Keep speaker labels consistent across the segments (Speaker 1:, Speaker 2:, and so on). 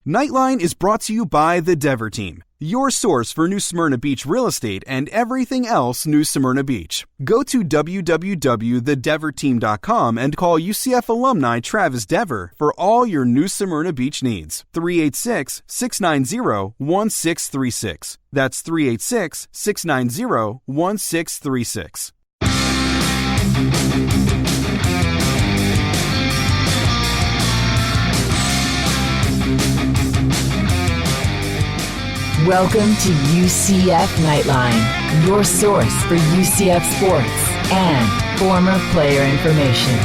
Speaker 1: Nightline is brought to you by the Dever Team, your source for New Smyrna Beach real estate and everything else New Smyrna Beach. Go to www.thedeverteam.com and call UCF alumni Travis Dever for all your New Smyrna Beach needs. 386-690-1636. That's 386-690-1636.
Speaker 2: Welcome to UCF Nightline, your source for UCF sports and former player information.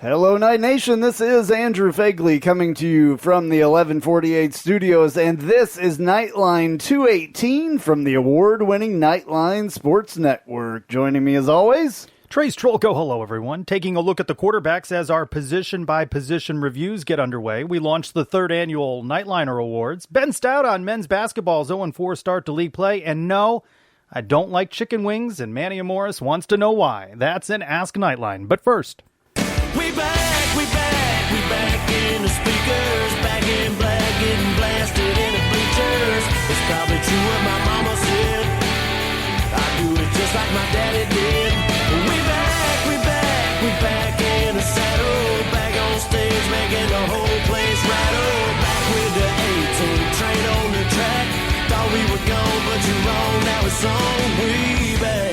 Speaker 3: Hello, Night Nation. This is Andrew Phegley coming to you from the 1148 studios, and this is Nightline 218 from the award-winning Nightline Sports Network. Joining me as always,
Speaker 4: Trace Trylko. Hello, everyone. Taking a look at the quarterbacks as our position-by-position reviews get underway. We launched the third annual Nightliner Awards. Ben Stout on men's basketball's 0-4 start to league play, and no, I don't like chicken wings, and Manny Morris wants to know why. That's an Ask Nightline. But first,
Speaker 5: we back in the speakers, back in black, getting blasted in the bleachers. It's probably true what my mama said. I do it just like my daddy did. We back in the saddle, back on stage, making the whole place rattle. Back with the 18 train on the track. Thought we were gone, but you're wrong. Now it's on. We back.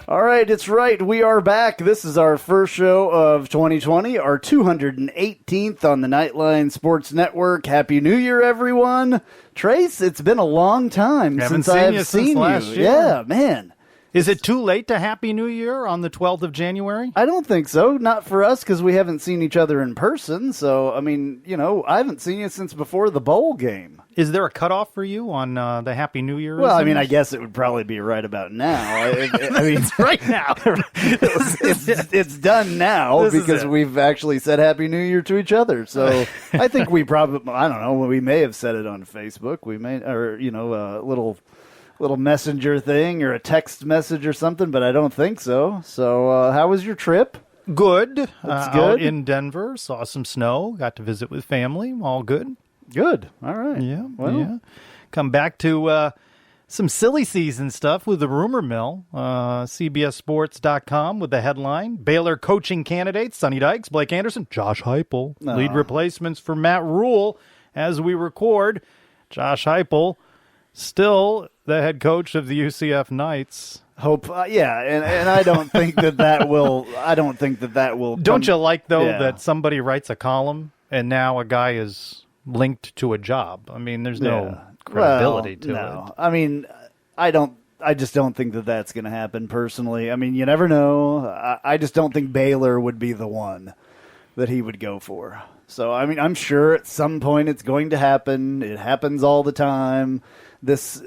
Speaker 3: All right, it's right. We are back. This is our first show of 2020, our 218th on the Nightline Sports Network. Happy New Year, everyone. Trace, it's been a long time since I've seen you.
Speaker 4: Last year.
Speaker 3: Yeah, man.
Speaker 4: Is it too late to Happy New Year on the 12th of January?
Speaker 3: I don't think so. Not for us, because we haven't seen each other in person. So, I mean, you know, I haven't seen you since before the bowl game.
Speaker 4: Is there a cutoff for you on the Happy New Year?
Speaker 3: Well, I mean, I guess it would probably be right about now. I mean,
Speaker 4: it's right now.
Speaker 3: it's done now because we've actually said Happy New Year to each other. So I think we probably, I don't know, we may have said it on Facebook. We may, or, you know, a little messenger thing or a text message or something, but I don't think so. So how was your trip?
Speaker 4: Good.
Speaker 3: That's good.
Speaker 4: Out in Denver, saw some snow, got to visit with family, all good.
Speaker 3: Good. All right.
Speaker 4: Yeah.
Speaker 3: Well.
Speaker 4: Yeah. Come back to some silly season stuff with the rumor mill. CBSSports.com with the headline: Baylor coaching candidates, Sonny Dykes, Blake Anderson, Josh Heupel. Lead replacements for Matt Rule as we record. Josh Heupel, still the head coach of the UCF Knights.
Speaker 3: Yeah, and I don't think that will. I don't think that will.
Speaker 4: Don't you like though that somebody writes a column and now a guy is linked to a job? I mean, there's no credibility to it.
Speaker 3: I mean, I just don't think that's going to happen personally. I mean, you never know. I just don't think Baylor would be the one that he would go for. So, I mean, I'm sure at some point it's going to happen. It happens all the time. This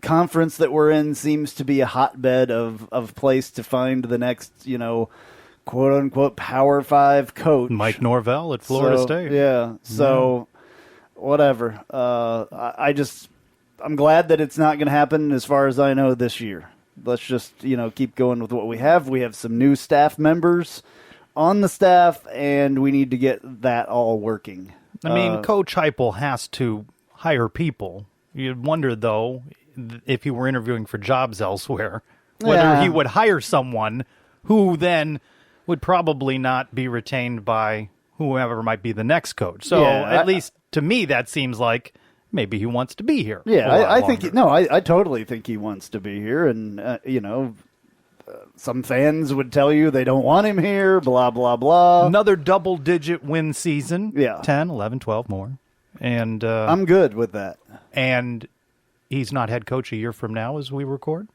Speaker 3: conference that we're in seems to be a hotbed of place to find the next, you know, quote-unquote Power 5 coach.
Speaker 4: Mike Norvell at Florida State.
Speaker 3: Yeah, so whatever. I'm glad that it's not going to happen as far as I know this year. Let's just, you know, keep going with what we have. We have some new staff members on the staff, and we need to get that all working.
Speaker 4: I mean, Coach Heupel has to hire people. You'd wonder, though, if he were interviewing for jobs elsewhere, whether he would hire someone who then would probably not be retained by whoever might be the next coach. So at least to me, that seems like maybe he wants to be here.
Speaker 3: Yeah, I think I totally think he wants to be here, and you know, some fans would tell you they don't want him here. Blah blah blah.
Speaker 4: Another double-digit win season.
Speaker 3: Yeah,
Speaker 4: 10, 11, 12 more, and
Speaker 3: I'm good with that.
Speaker 4: And he's not head coach a year from now as we record?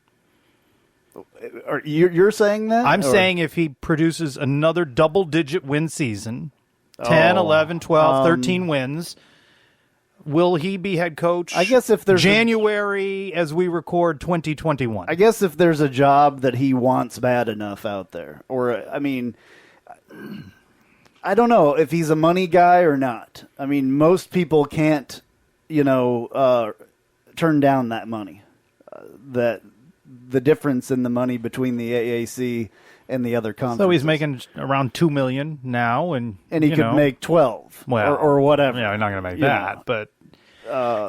Speaker 3: You're saying that?
Speaker 4: I'm saying if he produces another double-digit win season, 10, 11, 12, 13 wins, will he be head coach?
Speaker 3: I guess if there's
Speaker 4: January as we record 2021.
Speaker 3: I guess if there's a job that he wants bad enough out there. Or, I mean, I don't know if he's a money guy or not. I mean, most people can't, turn down that money. That the difference in the money between the AAC and the other conferences.
Speaker 4: So he's making around $2 million now, and
Speaker 3: he could make 12 or whatever.
Speaker 4: Yeah, he's not going to make that, but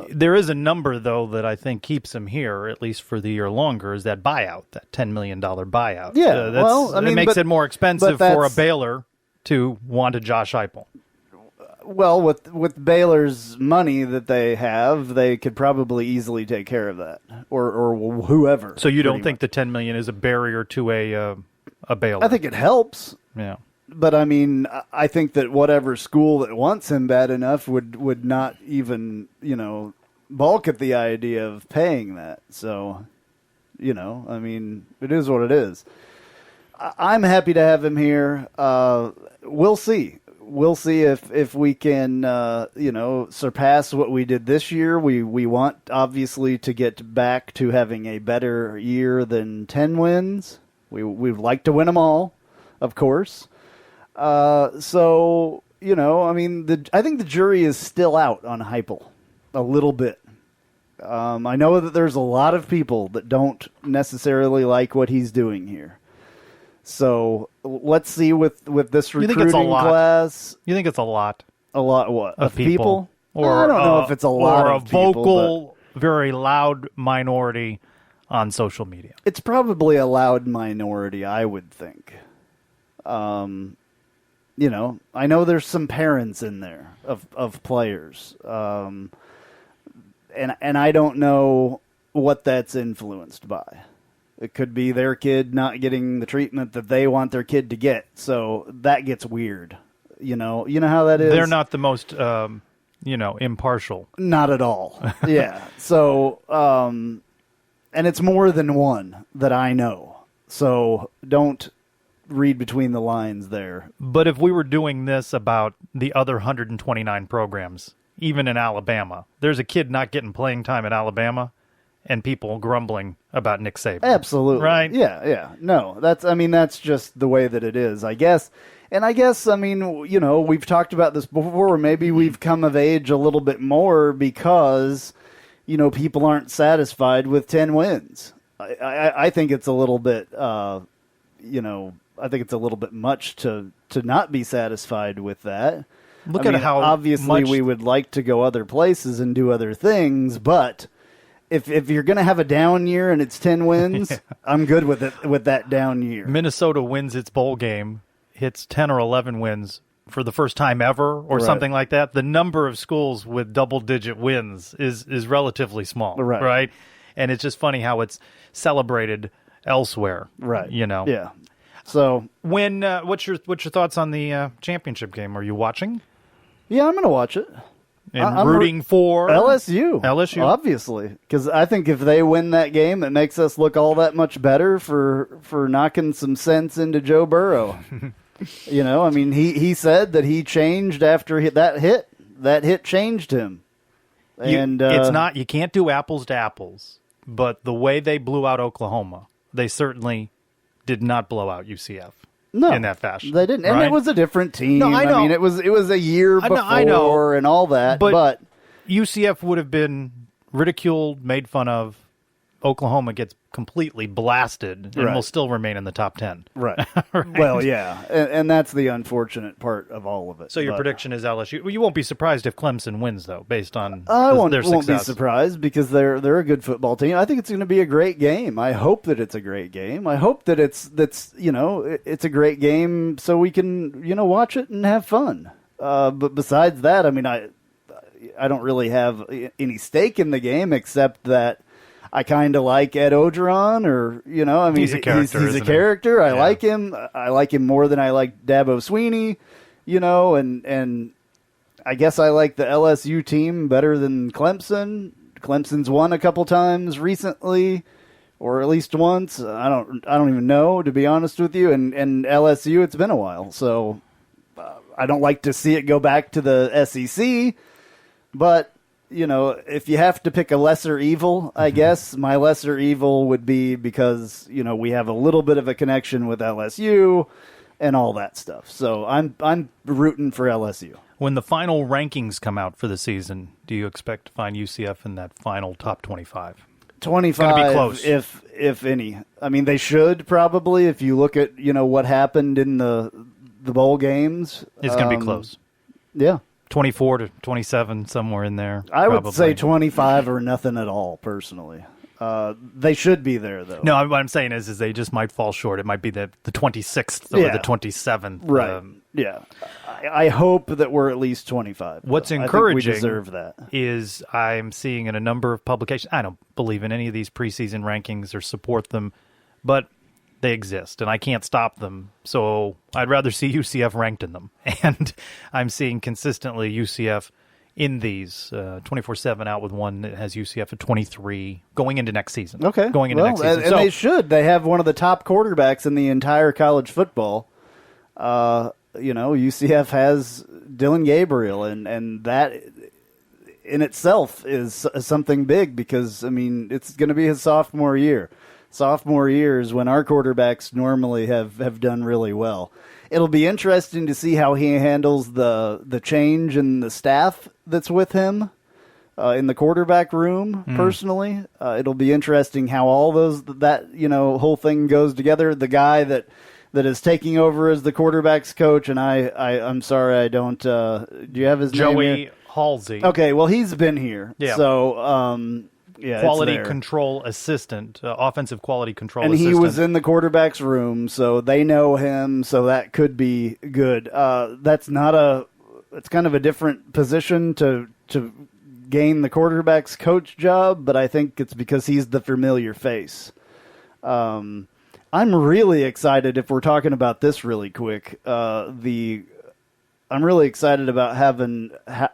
Speaker 4: there is a number though that I think keeps him here at least for the year longer. Is that buyout, that $10 million buyout?
Speaker 3: Yeah,
Speaker 4: it makes it more expensive for a Baylor to want a Josh Heupel.
Speaker 3: Well, with Baylor's money that they have, they could probably easily take care of that, or whoever.
Speaker 4: So you don't think the $10 million is a barrier to a Baylor?
Speaker 3: I think it helps.
Speaker 4: Yeah,
Speaker 3: but I mean, I think that whatever school that wants him bad enough would not even balk at the idea of paying that. So, I mean, it is what it is. I'm happy to have him here. We'll see. We'll see if we can, surpass what we did this year. We want, obviously, to get back to having a better year than 10 wins. We'd like to win them all, of course. So, I mean, I think the jury is still out on Heupel a little bit. I know that there's a lot of people that don't necessarily like what he's doing here. So let's see with this recruiting class.
Speaker 4: You think it's a lot?
Speaker 3: A lot what?
Speaker 4: Of people?
Speaker 3: Or I don't know if it's a lot
Speaker 4: or
Speaker 3: of
Speaker 4: a
Speaker 3: people,
Speaker 4: vocal, very loud minority on social media.
Speaker 3: It's probably a loud minority, I would think. I know there's some parents in there of players. And I don't know what that's influenced by. It could be their kid not getting the treatment that they want their kid to get. So that gets weird. You know how that is?
Speaker 4: They're not the most, impartial.
Speaker 3: Not at all. Yeah. So, and it's more than one that I know. So don't read between the lines there.
Speaker 4: But if we were doing this about the other 129 programs, even in Alabama, there's a kid not getting playing time at Alabama, and people grumbling about Nick Saban.
Speaker 3: Absolutely.
Speaker 4: Right?
Speaker 3: Yeah. No, that's just the way that it is, I guess. And I guess, we've talked about this before. Maybe we've come of age a little bit more because, people aren't satisfied with 10 wins. I think it's a little bit, I think it's a little bit much to not be satisfied with that.
Speaker 4: Look at how
Speaker 3: obviously we would like to go other places and do other things, but if you're going to have a down year and it's 10 wins, I'm good with it, with that down year.
Speaker 4: Minnesota wins its bowl game, hits 10 or 11 wins for the first time ever or something like that. The number of schools with double-digit wins is relatively small, right? And it's just funny how it's celebrated elsewhere,
Speaker 3: right?
Speaker 4: Yeah.
Speaker 3: So
Speaker 4: when what's your thoughts on the championship game? Are you watching?
Speaker 3: Yeah, I'm going to watch it.
Speaker 4: And I'm rooting for
Speaker 3: LSU,
Speaker 4: obviously,
Speaker 3: because I think if they win that game, it makes us look all that much better for knocking some sense into Joe Burrow. He said that he changed after that hit. That hit changed him. And
Speaker 4: it's not, you can't do apples to apples, but the way they blew out Oklahoma, they certainly did not blow out UCF.
Speaker 3: No,
Speaker 4: in that fashion.
Speaker 3: They didn't. And
Speaker 4: right?
Speaker 3: It was a different team.
Speaker 4: No, I know.
Speaker 3: It was a year before and all that. But
Speaker 4: UCF would have been ridiculed, made fun of. Oklahoma gets completely blasted and will still remain in the top 10.
Speaker 3: Right. Well, yeah. And that's the unfortunate part of all of it.
Speaker 4: So your prediction is LSU. Well, you won't be surprised if Clemson wins, though, based on
Speaker 3: I won't
Speaker 4: success.
Speaker 3: Be surprised because they're a good football team. I think it's going to be a great game. I hope that it's a great game. I hope that it's a great game so we can, watch it and have fun. But besides that, I don't really have any stake in the game except that I kind of like Ed Ogeron,
Speaker 4: he's a character.
Speaker 3: He's a character. I like him. I like him more than I like Dabo Sweeney, and I guess I like the LSU team better than Clemson. Clemson's won a couple times recently, or at least once. I don't even know, to be honest with you. And LSU, it's been a while, so I don't like to see it go back to the SEC, but. If you have to pick a lesser evil, I guess my lesser evil would be because, we have a little bit of a connection with LSU. and all that stuff. So I'm rooting for LSU.
Speaker 4: When the final rankings come out for the season, do you expect to find UCF in that final top 25?
Speaker 3: 25,
Speaker 4: be close.
Speaker 3: if any. I mean, they should probably. If you look at what happened in the bowl games,
Speaker 4: It's going to be close.
Speaker 3: Yeah,
Speaker 4: 24 to 27, somewhere in there.
Speaker 3: I would
Speaker 4: probably.
Speaker 3: say 25 or nothing at all. Personally, they should be there though.
Speaker 4: No, what I'm saying is they just might fall short. It might be the 26th or the 27th.
Speaker 3: Right. Yeah. I hope that we're at least 25.
Speaker 4: What's
Speaker 3: I think
Speaker 4: encouraging
Speaker 3: we deserve that.
Speaker 4: is I'm seeing in a number of publications, I don't believe in any of these preseason rankings or support them, but they exist, and I can't stop them. So I'd rather see UCF ranked in them. And I'm seeing consistently UCF in these 24/7 out with one that has UCF at 23 going into next season.
Speaker 3: Okay.
Speaker 4: Going into next season.
Speaker 3: And they should. They have one of the top quarterbacks in the entire college football. UCF has Dylan Gabriel, and that in itself is something big because, I mean, it's going to be his sophomore year. Sophomore year is when our quarterbacks normally have done really well. It'll be interesting to see how he handles the change in the staff that's with him in the quarterback room, personally. It'll be interesting how all that whole thing goes together. The guy that is taking over as the quarterback's coach, and I'm sorry, I don't. Do you have his name?
Speaker 4: Joey Halsey.
Speaker 3: Okay, well, he's been here.
Speaker 4: Yeah.
Speaker 3: So,
Speaker 4: quality
Speaker 3: it's there.
Speaker 4: control assistant, offensive quality control
Speaker 3: and
Speaker 4: assistant.
Speaker 3: he was in the quarterback's room, so they know him, so that could be good. It's kind of a different position to gain the quarterback's coach job, but I think it's because he's the familiar face. I'm really excited, if we're talking about this really quick, I'm really excited about having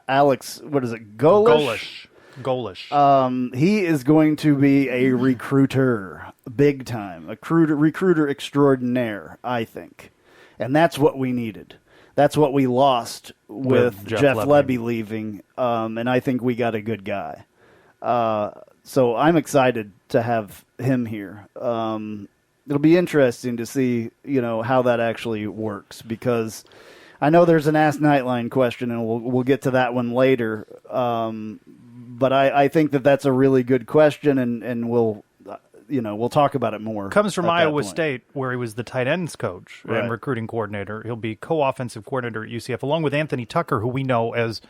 Speaker 3: Alex, Golish?
Speaker 4: Golish.
Speaker 3: He is going to be a recruiter, big time, a recruiter extraordinaire, I think. And that's what we needed. That's what we lost with Jeff Lebby leaving, and I think we got a good guy. So I'm excited to have him here. It'll be interesting to see, how that actually works, because I know there's an Ask Nightline question, and we'll get to that one later. But I think that's a really good question, and we'll talk about it more.
Speaker 4: Comes from Iowa State, where he was the tight ends coach and recruiting coordinator. He'll be co-offensive coordinator at UCF, along with Anthony Tucker, who we know as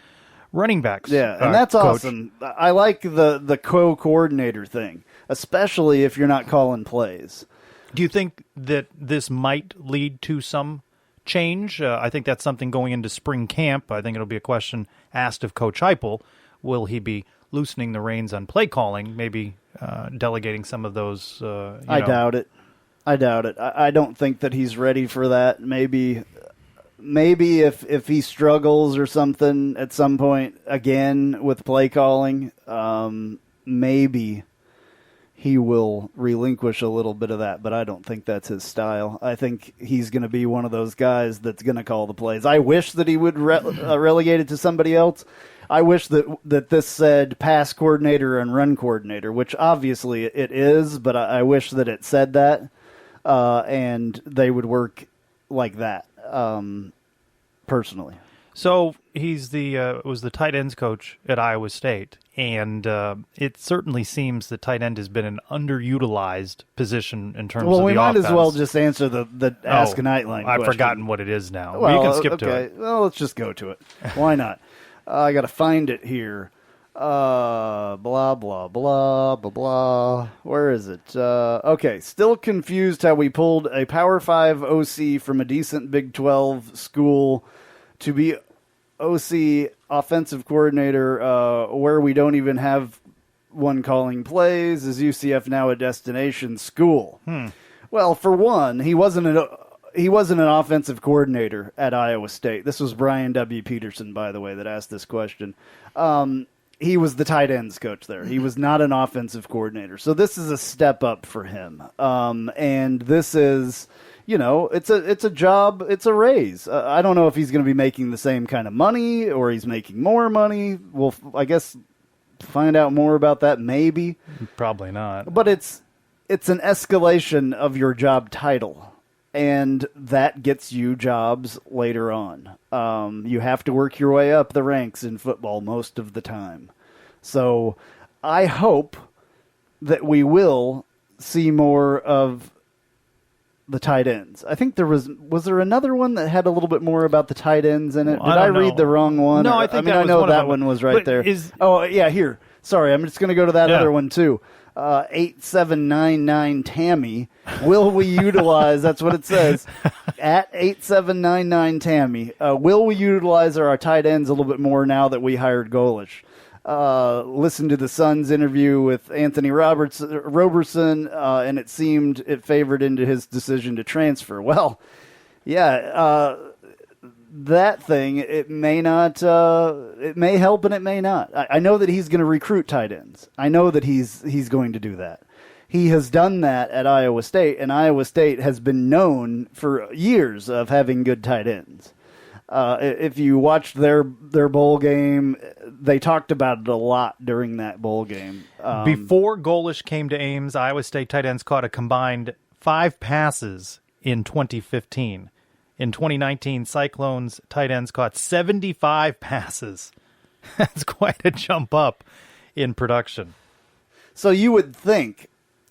Speaker 4: running backs.
Speaker 3: Yeah, and that's
Speaker 4: coach.
Speaker 3: awesome. I like the co-coordinator thing, especially if you're not calling plays.
Speaker 4: Do you think that this might lead to some change? I think that's something going into spring camp. I think it'll be a question asked of Coach Heupel. Will he be loosening the reins on play calling, maybe delegating some of those?
Speaker 3: I doubt it. I don't think that he's ready for that. Maybe if he struggles or something at some point again with play calling, maybe he will relinquish a little bit of that, but I don't think that's his style. I think he's going to be one of those guys that's going to call the plays. I wish that he would relegate it to somebody else. I wish that this said pass coordinator and run coordinator, which obviously it is, but I wish that it said that, and they would work like that, personally.
Speaker 4: So he's was the tight ends coach at Iowa State, and it certainly seems that tight end has been an underutilized position in terms of the offense. Well,
Speaker 3: we might as well just answer the Ask a Nightline question.
Speaker 4: I've forgotten what it is now.
Speaker 3: Well,
Speaker 4: you can skip to it.
Speaker 3: Well, let's just go to it. Why not? I got to find it here. Blah, blah, blah, blah, blah. Where is it? Okay, still confused how we pulled a Power 5 OC from a decent Big 12 school to be OC offensive coordinator where we don't even have one calling plays. Is UCF now a destination school? Well, for one, he wasn't an offensive coordinator at Iowa State. This was Brian W. Peterson, by the way, that asked this question. He was the tight ends coach there. He was not an offensive coordinator. So this is a step up for him. And this is, it's a job, it's a raise. I don't know if he's going to be making the same kind of money or he's making more money. We'll, I guess, find out more about that maybe.
Speaker 4: Probably not.
Speaker 3: But it's an escalation of your job title. and that gets you jobs later on. You have to work your way up the ranks in football most of the time. So I hope that we will see more of the tight ends. I think there was there another one that had a little bit more about the tight ends in it? Did I read the wrong one?
Speaker 4: No, I think
Speaker 3: I know that one was right there. Here. Sorry, I'm just going to go to that other one too. 8799 Tammy. Will we utilize? That's what it says. At 8799 Tammy. Will we utilize our tight ends a little bit more now that we hired Golish? Listened to the Suns interview with Anthony Roberson, and it seemed it favored into his decision to transfer. Well, yeah, that thing, it may not, it may help and it may not. I know that he's going to recruit tight ends. I know that he's going to do that. He has done that at Iowa State, and Iowa State has been known for years of having good tight ends. If you watched their bowl game, they talked about it a lot during that bowl game.
Speaker 4: Before Golish came to Ames, Iowa State tight ends caught a combined 5 passes in 2015. In 2019, Cyclones tight ends caught 75 passes. That's quite a jump up in production.
Speaker 3: So you would think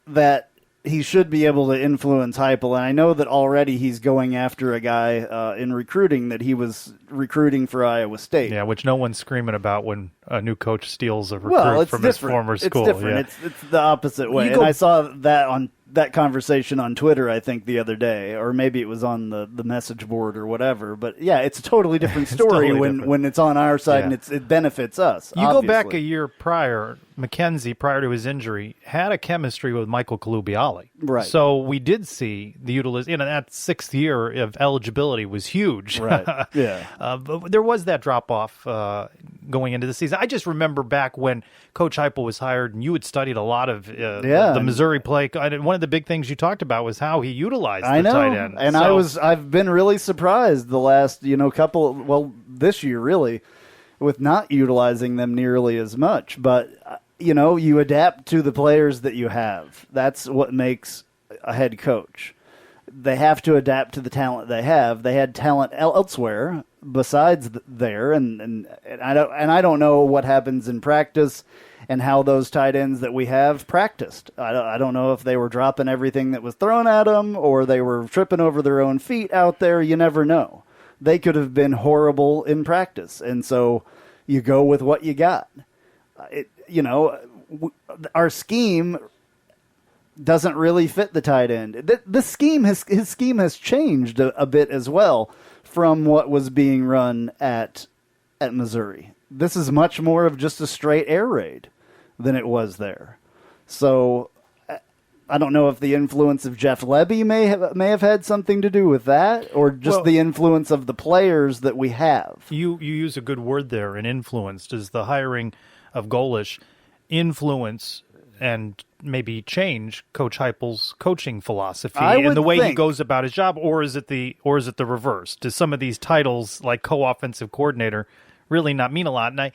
Speaker 3: that he should be able to influence Heupel, and I know that already he's going after a guy in recruiting that he was recruiting for Iowa State.
Speaker 4: Yeah, which no one's screaming about when a new coach steals a recruit from his former school.
Speaker 3: It's different.
Speaker 4: Yeah.
Speaker 3: It's the opposite way. And I saw that conversation on Twitter, I think, the other day, or maybe it was on the message board or whatever. But yeah, it's a totally different story when it's on our side and it benefits us.
Speaker 4: You go back a year prior, Mackenzie, prior to his injury, had a chemistry with Michael Colubiali.
Speaker 3: Right.
Speaker 4: So we did see the utilization. That 6th year of eligibility was huge.
Speaker 3: Right. Yeah.
Speaker 4: But there was that drop off going into the season. I just remember back when Coach Heupel was hired, and you had studied a lot of the Missouri play. One of the big things you talked about was how he utilized the tight end.
Speaker 3: And I've been really surprised the last this year really, with not utilizing them nearly as much. But you adapt to the players that you have. That's what makes a head coach. They have to adapt to the talent they have. They had talent elsewhere besides there, and I don't know what happens in practice and how those tight ends that we have practiced. I don't know if they were dropping everything that was thrown at them or they were tripping over their own feet out there. You never know. They could have been horrible in practice, and so you go with what you got. Our scheme doesn't really fit the tight end. His scheme has changed a bit as well from what was being run at Missouri. This is much more of just a straight air raid than it was there. So I don't know if the influence of Jeff Lebby may have had something to do with that, or just the influence of the players that we have.
Speaker 4: You use a good word there, an influence. Does the hiring of Golish influence and maybe change Coach Heupel's coaching philosophy and the way he goes about his job, or is it the reverse? Does some of these titles, like co-offensive coordinator, really not mean a lot? And I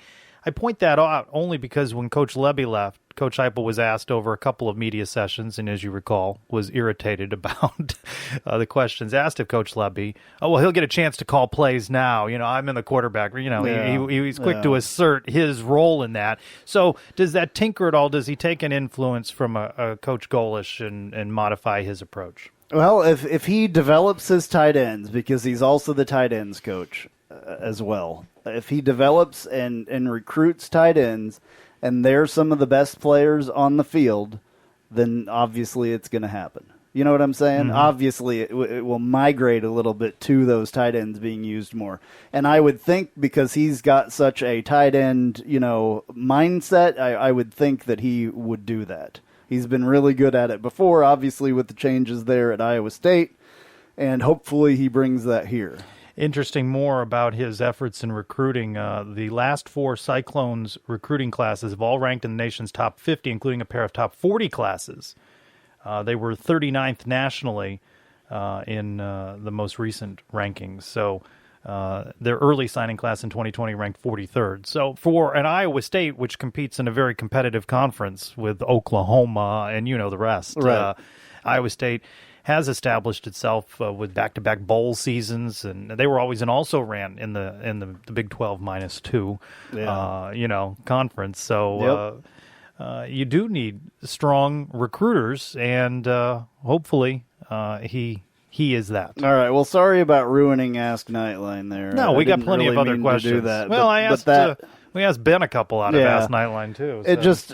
Speaker 4: point that out only because when Coach Lebby left, Coach Heupel was asked over a couple of media sessions, and as you recall, was irritated about the questions asked of Coach Lebby. Oh, well, he'll get a chance to call plays now. I'm in the quarterback. He's quick to assert his role in that. So does that tinker at all? Does he take an influence from a Coach Golish and modify his approach?
Speaker 3: Well, if he develops his tight ends, because he's also the tight ends coach as well, if he develops and recruits tight ends, and they're some of the best players on the field, then obviously it's going to happen. You know what I'm saying? Mm-hmm. Obviously it will migrate a little bit to those tight ends being used more. And I would think because he's got such a tight end, mindset, I would think that he would do that. He's been really good at it before, obviously with the changes there at Iowa State, and hopefully he brings that here.
Speaker 4: Interesting more about his efforts in recruiting. The last 4 Cyclones recruiting classes have all ranked in the nation's top 50, including a pair of top 40 classes. They were 39th nationally in the most recent rankings. So their early signing class in 2020 ranked 43rd. So for an Iowa State, which competes in a very competitive conference with Oklahoma and the rest,
Speaker 3: right.
Speaker 4: Iowa State has established itself with back-to-back bowl seasons, and they were always an also-ran in the Big 12 -2, conference. So you do need strong recruiters, and hopefully he is that.
Speaker 3: All right. Well, sorry about ruining Ask Nightline there.
Speaker 4: No, we got plenty of other questions.
Speaker 3: To do that,
Speaker 4: well, we asked Ben a couple out of
Speaker 3: Yeah.
Speaker 4: Ask Nightline too.
Speaker 3: It
Speaker 4: so.
Speaker 3: just,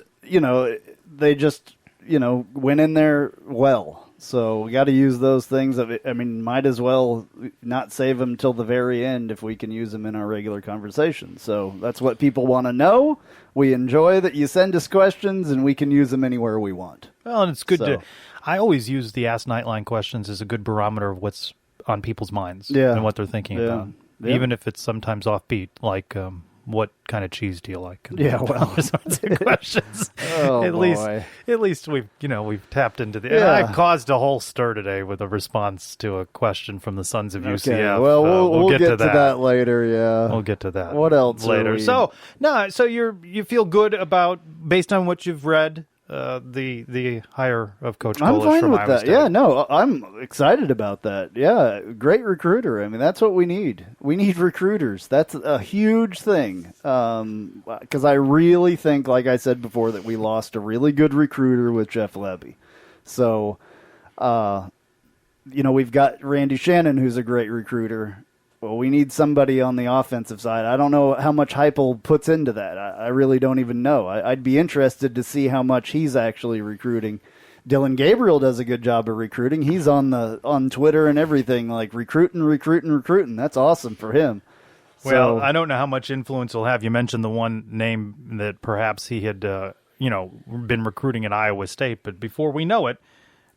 Speaker 3: they just, went in there well. So we got to use those things. I mean, might as well not save them till the very end if we can use them in our regular conversation. So that's what people want to know. We enjoy that you send us questions, and we can use them anywhere we want.
Speaker 4: Well, and it's good to. I always use the Ask Nightline questions as a good barometer of what's on people's minds and what they're thinking about, even if it's sometimes offbeat, like what kind of cheese do you like? And those sorts of questions. At least we've tapped into the.
Speaker 3: Yeah.
Speaker 4: I've caused a whole stir today with a response to a question from the Sons of UCF.
Speaker 3: Okay, well, we'll get to that later. Yeah,
Speaker 4: we'll get to that.
Speaker 3: What else
Speaker 4: later? So you feel good about, based on what you've read, the hire of Coach
Speaker 3: I'm
Speaker 4: Golish
Speaker 3: fine
Speaker 4: from
Speaker 3: with
Speaker 4: Iowa
Speaker 3: that.
Speaker 4: State.
Speaker 3: Yeah, no, I'm excited about that. Yeah, great recruiter. I mean, that's what we need. We need recruiters. That's a huge thing. Because I really think, like I said before, that we lost a really good recruiter with Jeff Levy. So, we've got Randy Shannon, who's a great recruiter. Well, we need somebody on the offensive side. I don't know how much Heupel puts into that. I really don't even know. I'd be interested to see how much he's actually recruiting. Dylan Gabriel does a good job of recruiting. He's on Twitter and everything, like recruiting. That's awesome for him.
Speaker 4: Well, I don't know how much influence he'll have. You mentioned the one name that perhaps he had, been recruiting at Iowa State, but before we know it,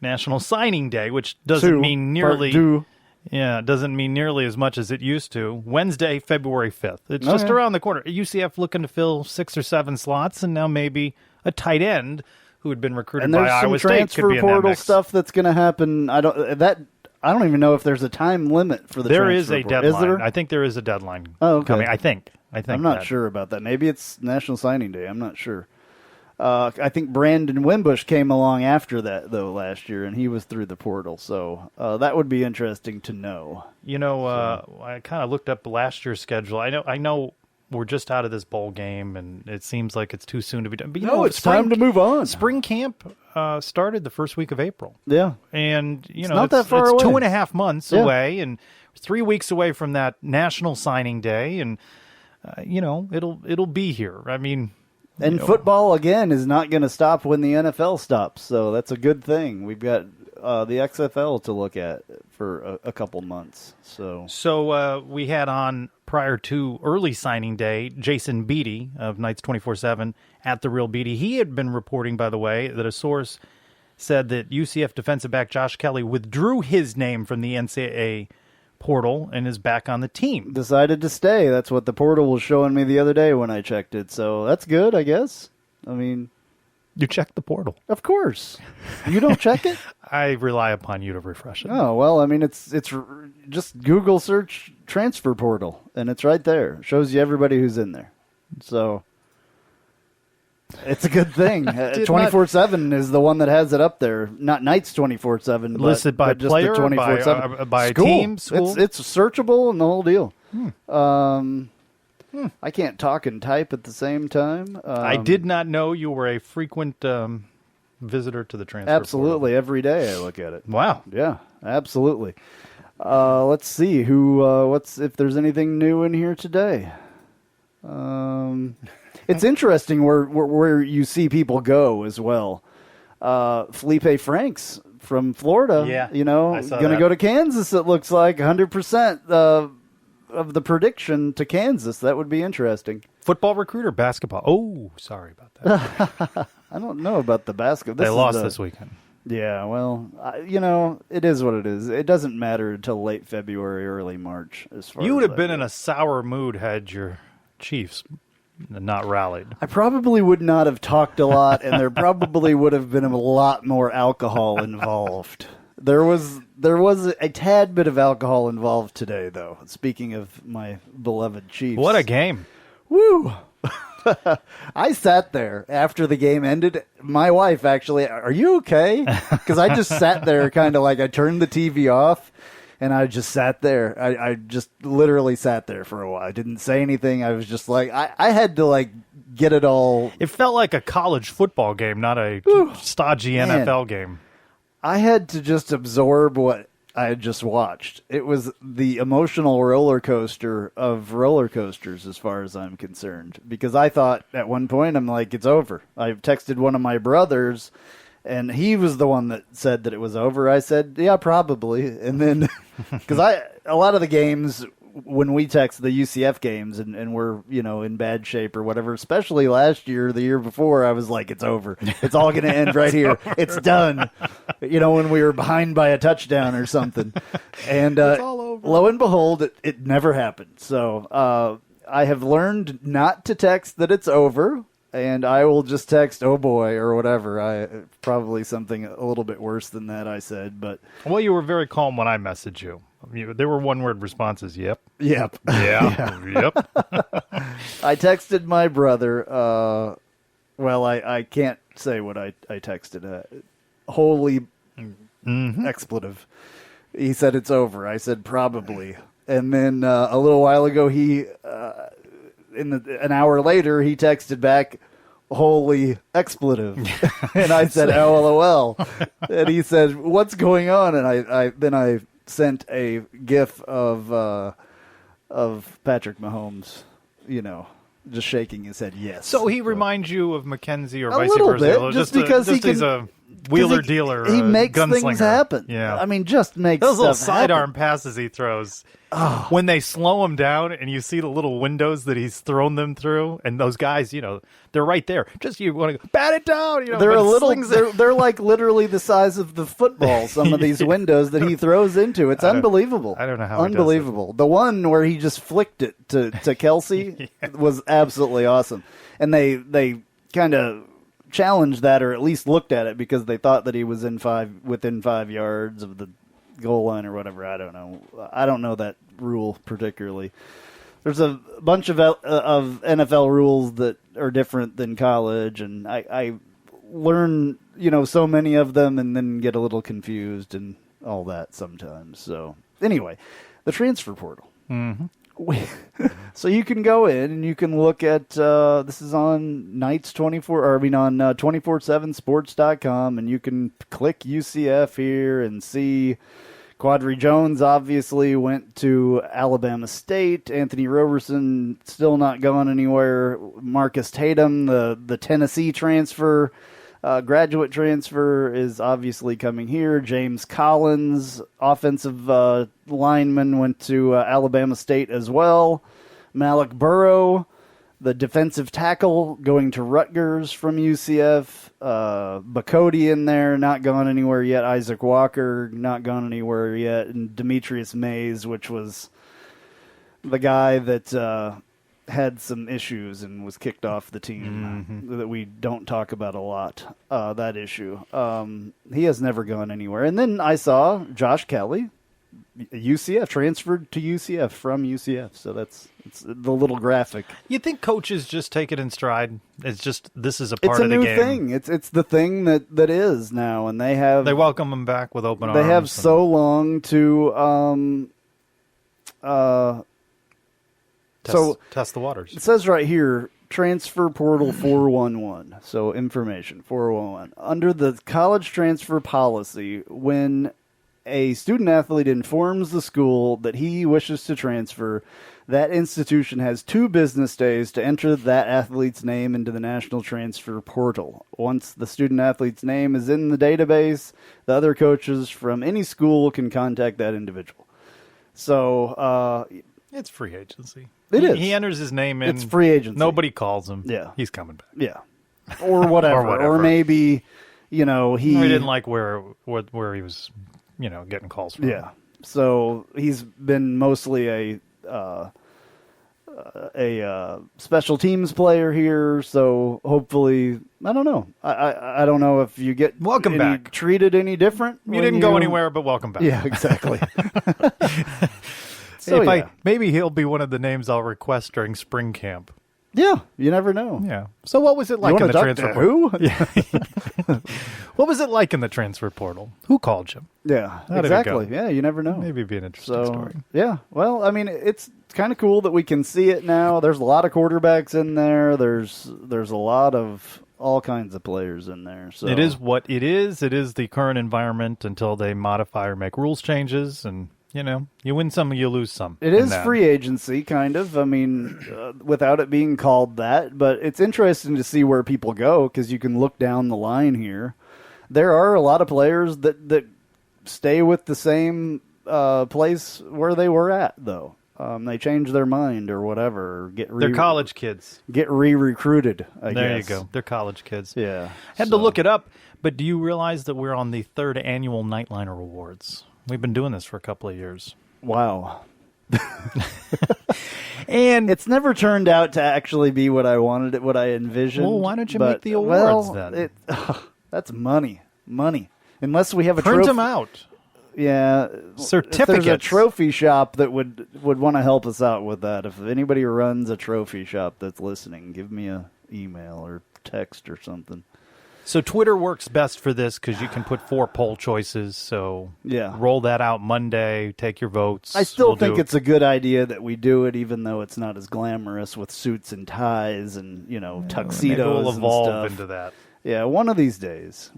Speaker 4: National Signing Day, which doesn't mean nearly. Yeah, it doesn't mean nearly as much as it used to. Wednesday, February 5th. It's just around the corner. UCF looking to fill 6 or 7 slots, and now maybe a tight end who had been recruited by Iowa State could be in that mix. And there's some transfer portal
Speaker 3: stuff that's going to happen. I don't even know if there's a time limit for the transfer portal.
Speaker 4: There is a deadline. Is there? I think there is a deadline coming. I think. I'm
Speaker 3: not sure about that. Maybe it's National Signing Day. I'm not sure. I think Brandon Wimbush came along after that, though, last year, and he was through the portal. So that would be interesting to know.
Speaker 4: I kind of looked up last year's schedule. I know we're just out of this bowl game, and it seems like it's too soon to be done. But
Speaker 3: it's time to move on.
Speaker 4: Spring camp started the first week of April.
Speaker 3: Yeah,
Speaker 4: and
Speaker 3: it's not that far away.
Speaker 4: 2.5 months away, and 3 weeks away from that National Signing Day, and it'll be here. I mean.
Speaker 3: And football, again, is not going to stop when the NFL stops, so that's a good thing. We've got the XFL to look at for a couple months. So
Speaker 4: we had on, prior to early signing day, Jason Beatty of Knights 24/7 at The Real Beatty. He had been reporting, by the way, that a source said that UCF defensive back Josh Kelly withdrew his name from the NCAA portal and is back on the team.
Speaker 3: Decided to stay. That's what the portal was showing me the other day when I checked it. So that's good, I guess. I mean,
Speaker 4: you check the portal.
Speaker 3: Of course. You don't check it?
Speaker 4: I rely upon you to refresh it.
Speaker 3: Oh, well, I mean, it's just Google search transfer portal, and it's right there. It shows you everybody who's in there. So it's a good thing. 24/7 is the one that has it up there. Not Knights 24/7,
Speaker 4: listed by
Speaker 3: just
Speaker 4: player,
Speaker 3: the 24/7
Speaker 4: by team, school.
Speaker 3: It's searchable and the whole deal. I can't talk and type at the same time.
Speaker 4: I did not know you were a frequent visitor to the transfer
Speaker 3: absolutely
Speaker 4: portal.
Speaker 3: Every day I look at it.
Speaker 4: Wow.
Speaker 3: Yeah, absolutely. Let's see if there's anything new in here today. It's interesting where you see people go as well. Felipe Franks from Florida, going to go to Kansas. It looks like 100% of the prediction to Kansas. That would be interesting.
Speaker 4: Football recruiter, basketball. Oh, sorry about that.
Speaker 3: I don't know about the basketball.
Speaker 4: They lost this weekend.
Speaker 3: Yeah, well, it is what it is. It doesn't matter until late February, early March. As far
Speaker 4: you would
Speaker 3: as
Speaker 4: have been in a sour mood had your Chiefs not rallied.
Speaker 3: I probably would not have talked a lot, and there probably would have been a lot more alcohol involved. There was a tad bit of alcohol involved today, though. Speaking of my beloved Chiefs.
Speaker 4: What a game.
Speaker 3: Woo! I sat there after the game ended. My wife actually, are you okay? Because I just sat there kind of like I turned the TV off and I just sat there. I just literally sat there for a while. I didn't say anything. I was just like, I had to like get it all.
Speaker 4: It felt like a college football game, not a stodgy NFL game.
Speaker 3: I had to just absorb what I had just watched. It was the emotional roller coaster of roller coasters as far as I'm concerned. Because I thought at one point, I'm like, it's over. I texted one of my brothers, and he was the one that said that it was over. I said, yeah, probably. And then, because a lot of the games, when we text the UCF games and we're, in bad shape or whatever, especially last year, the year before, I was like, it's over. It's all going to end right here. It's done. When we were behind by a touchdown or something. And lo and behold, it never happened. So I have learned not to text that it's over, and I will just text, oh boy, or whatever. Probably something a little bit worse than that I said. But
Speaker 4: well, you were very calm when I messaged you. There were one-word responses. Yep.
Speaker 3: Yeah.
Speaker 4: Yep.
Speaker 3: I texted my brother. I can't say what I texted. Holy expletive. He said it's over. I said probably. And then a little while ago, an hour later, he texted back, holy expletive. And I said, LOL. And he said, what's going on? And I sent a GIF of Patrick Mahomes, just shaking his head yes.
Speaker 4: So he reminds you of Mackenzie or
Speaker 3: a
Speaker 4: vice
Speaker 3: little
Speaker 4: versa?
Speaker 3: Bit, just because he's
Speaker 4: a wheeler-dealer,
Speaker 3: he makes
Speaker 4: gunslinger.
Speaker 3: things happen.
Speaker 4: Yeah.
Speaker 3: I mean, just makes
Speaker 4: those little
Speaker 3: stuff happen.
Speaker 4: sidearm passes he throws. Oh. When they slow him down and you see the little windows that he's thrown them through, and those guys, they're right there. Just you want to go, bat it down.
Speaker 3: They're a little. They're like literally the size of the football. Some of these windows that he throws into. It's unbelievable.
Speaker 4: I don't know how.
Speaker 3: Unbelievable. The one where he just flicked it to Kelsey was absolutely awesome, and they kind of challenged that, or at least looked at it, because they thought that he was within 5 yards of the goal line or whatever. I don't know. I don't know that rule particularly. There's a bunch of NFL rules that are different than college, and I learn so many of them and then get a little confused and all that sometimes. So anyway, the transfer portal. Mm-hmm. So you can go in and you can look at this is on Knights 247sports.com, and you can click UCF here and see Quadri Jones obviously went to Alabama State. Anthony Roberson still not going anywhere. Marcus Tatum, the Tennessee transfer, graduate transfer, is obviously coming here. James Collins, offensive lineman, went to Alabama State as well. Malik Burrow, the defensive tackle, going to Rutgers from UCF. Bacote in there, not gone anywhere yet. Isaac Walker, not gone anywhere yet. And Demetrius Mays, which was the guy that had some issues and was kicked off the team that we don't talk about a lot, that issue. He has never gone anywhere. And then I saw Kelly, UCF, transferred to UCF from UCF. So it's the little graphic.
Speaker 4: You think coaches just take it in stride? It's just, this is a part of the game.
Speaker 3: It's a new thing. It's the thing that is now, and they
Speaker 4: welcome them back with open arms.
Speaker 3: They have so long to
Speaker 4: test the waters.
Speaker 3: It says right here, transfer portal 411. So information 411. Under the college transfer policy, when a student athlete informs the school that he wishes to transfer, that institution has 2 business days to enter that athlete's name into the National Transfer Portal. Once the student athlete's name is in the database, the other coaches from any school can contact that individual. So
Speaker 4: it's free agency.
Speaker 3: It is.
Speaker 4: He enters his name in.
Speaker 3: It's free agency.
Speaker 4: Nobody calls him.
Speaker 3: Yeah.
Speaker 4: He's coming back.
Speaker 3: Yeah. Or whatever. Or maybe, he
Speaker 4: didn't like where he was, getting calls from.
Speaker 3: Yeah. So he's been mostly a special teams player here. So hopefully, I don't know. I don't know if you get
Speaker 4: back
Speaker 3: treated any different.
Speaker 4: You didn't go anywhere, but welcome back.
Speaker 3: Yeah, exactly. So
Speaker 4: maybe he'll be one of the names I'll request during spring camp.
Speaker 3: Yeah, you never know.
Speaker 4: Yeah. So what was it like
Speaker 3: You
Speaker 4: in the
Speaker 3: wanna
Speaker 4: transfer
Speaker 3: talk to
Speaker 4: portal? Yeah. What was it like in the transfer portal? Who called you?
Speaker 3: Yeah,
Speaker 4: How did it
Speaker 3: exactly.
Speaker 4: go?
Speaker 3: Yeah, you never know.
Speaker 4: Maybe it'd be an interesting
Speaker 3: So,
Speaker 4: story.
Speaker 3: yeah. Well, I mean, it's kind of cool that we can see it now. There's a lot of quarterbacks in there. There's a lot of all kinds of players in there. So
Speaker 4: It is what it is. It is the current environment until they modify or make rules changes. And, you win some, you lose some.
Speaker 3: It is free agency, kind of. I mean, without it being called that. But it's interesting to see where people go because you can look down the line here. There are a lot of players that stay with the same place where they were at, though. They change their mind or whatever. Or
Speaker 4: They're college kids.
Speaker 3: Get re-recruited, I guess.
Speaker 4: There you go. They're college kids.
Speaker 3: Yeah.
Speaker 4: Had to look it up, but do you realize that we're on the 3rd annual Nightliner Awards? We've been doing this for a couple of years.
Speaker 3: Wow.
Speaker 4: And
Speaker 3: it's never turned out to actually be what I wanted it, what I envisioned.
Speaker 4: Well, why don't you make the awards then?
Speaker 3: That's money. Unless we have a
Speaker 4: print
Speaker 3: trophy.
Speaker 4: them out.
Speaker 3: Yeah.
Speaker 4: Certificates.
Speaker 3: If there's a trophy shop that would want to help us out with that. If anybody runs a trophy shop that's listening, give me a email or text or something.
Speaker 4: So Twitter works best for this because you can put 4 poll choices. So
Speaker 3: yeah,
Speaker 4: roll that out Monday. Take your votes.
Speaker 3: I still think it's a good idea that we do it, even though it's not as glamorous with suits and ties and tuxedos.
Speaker 4: Maybe we'll evolve
Speaker 3: and stuff.
Speaker 4: into that.
Speaker 3: Yeah, one of these days.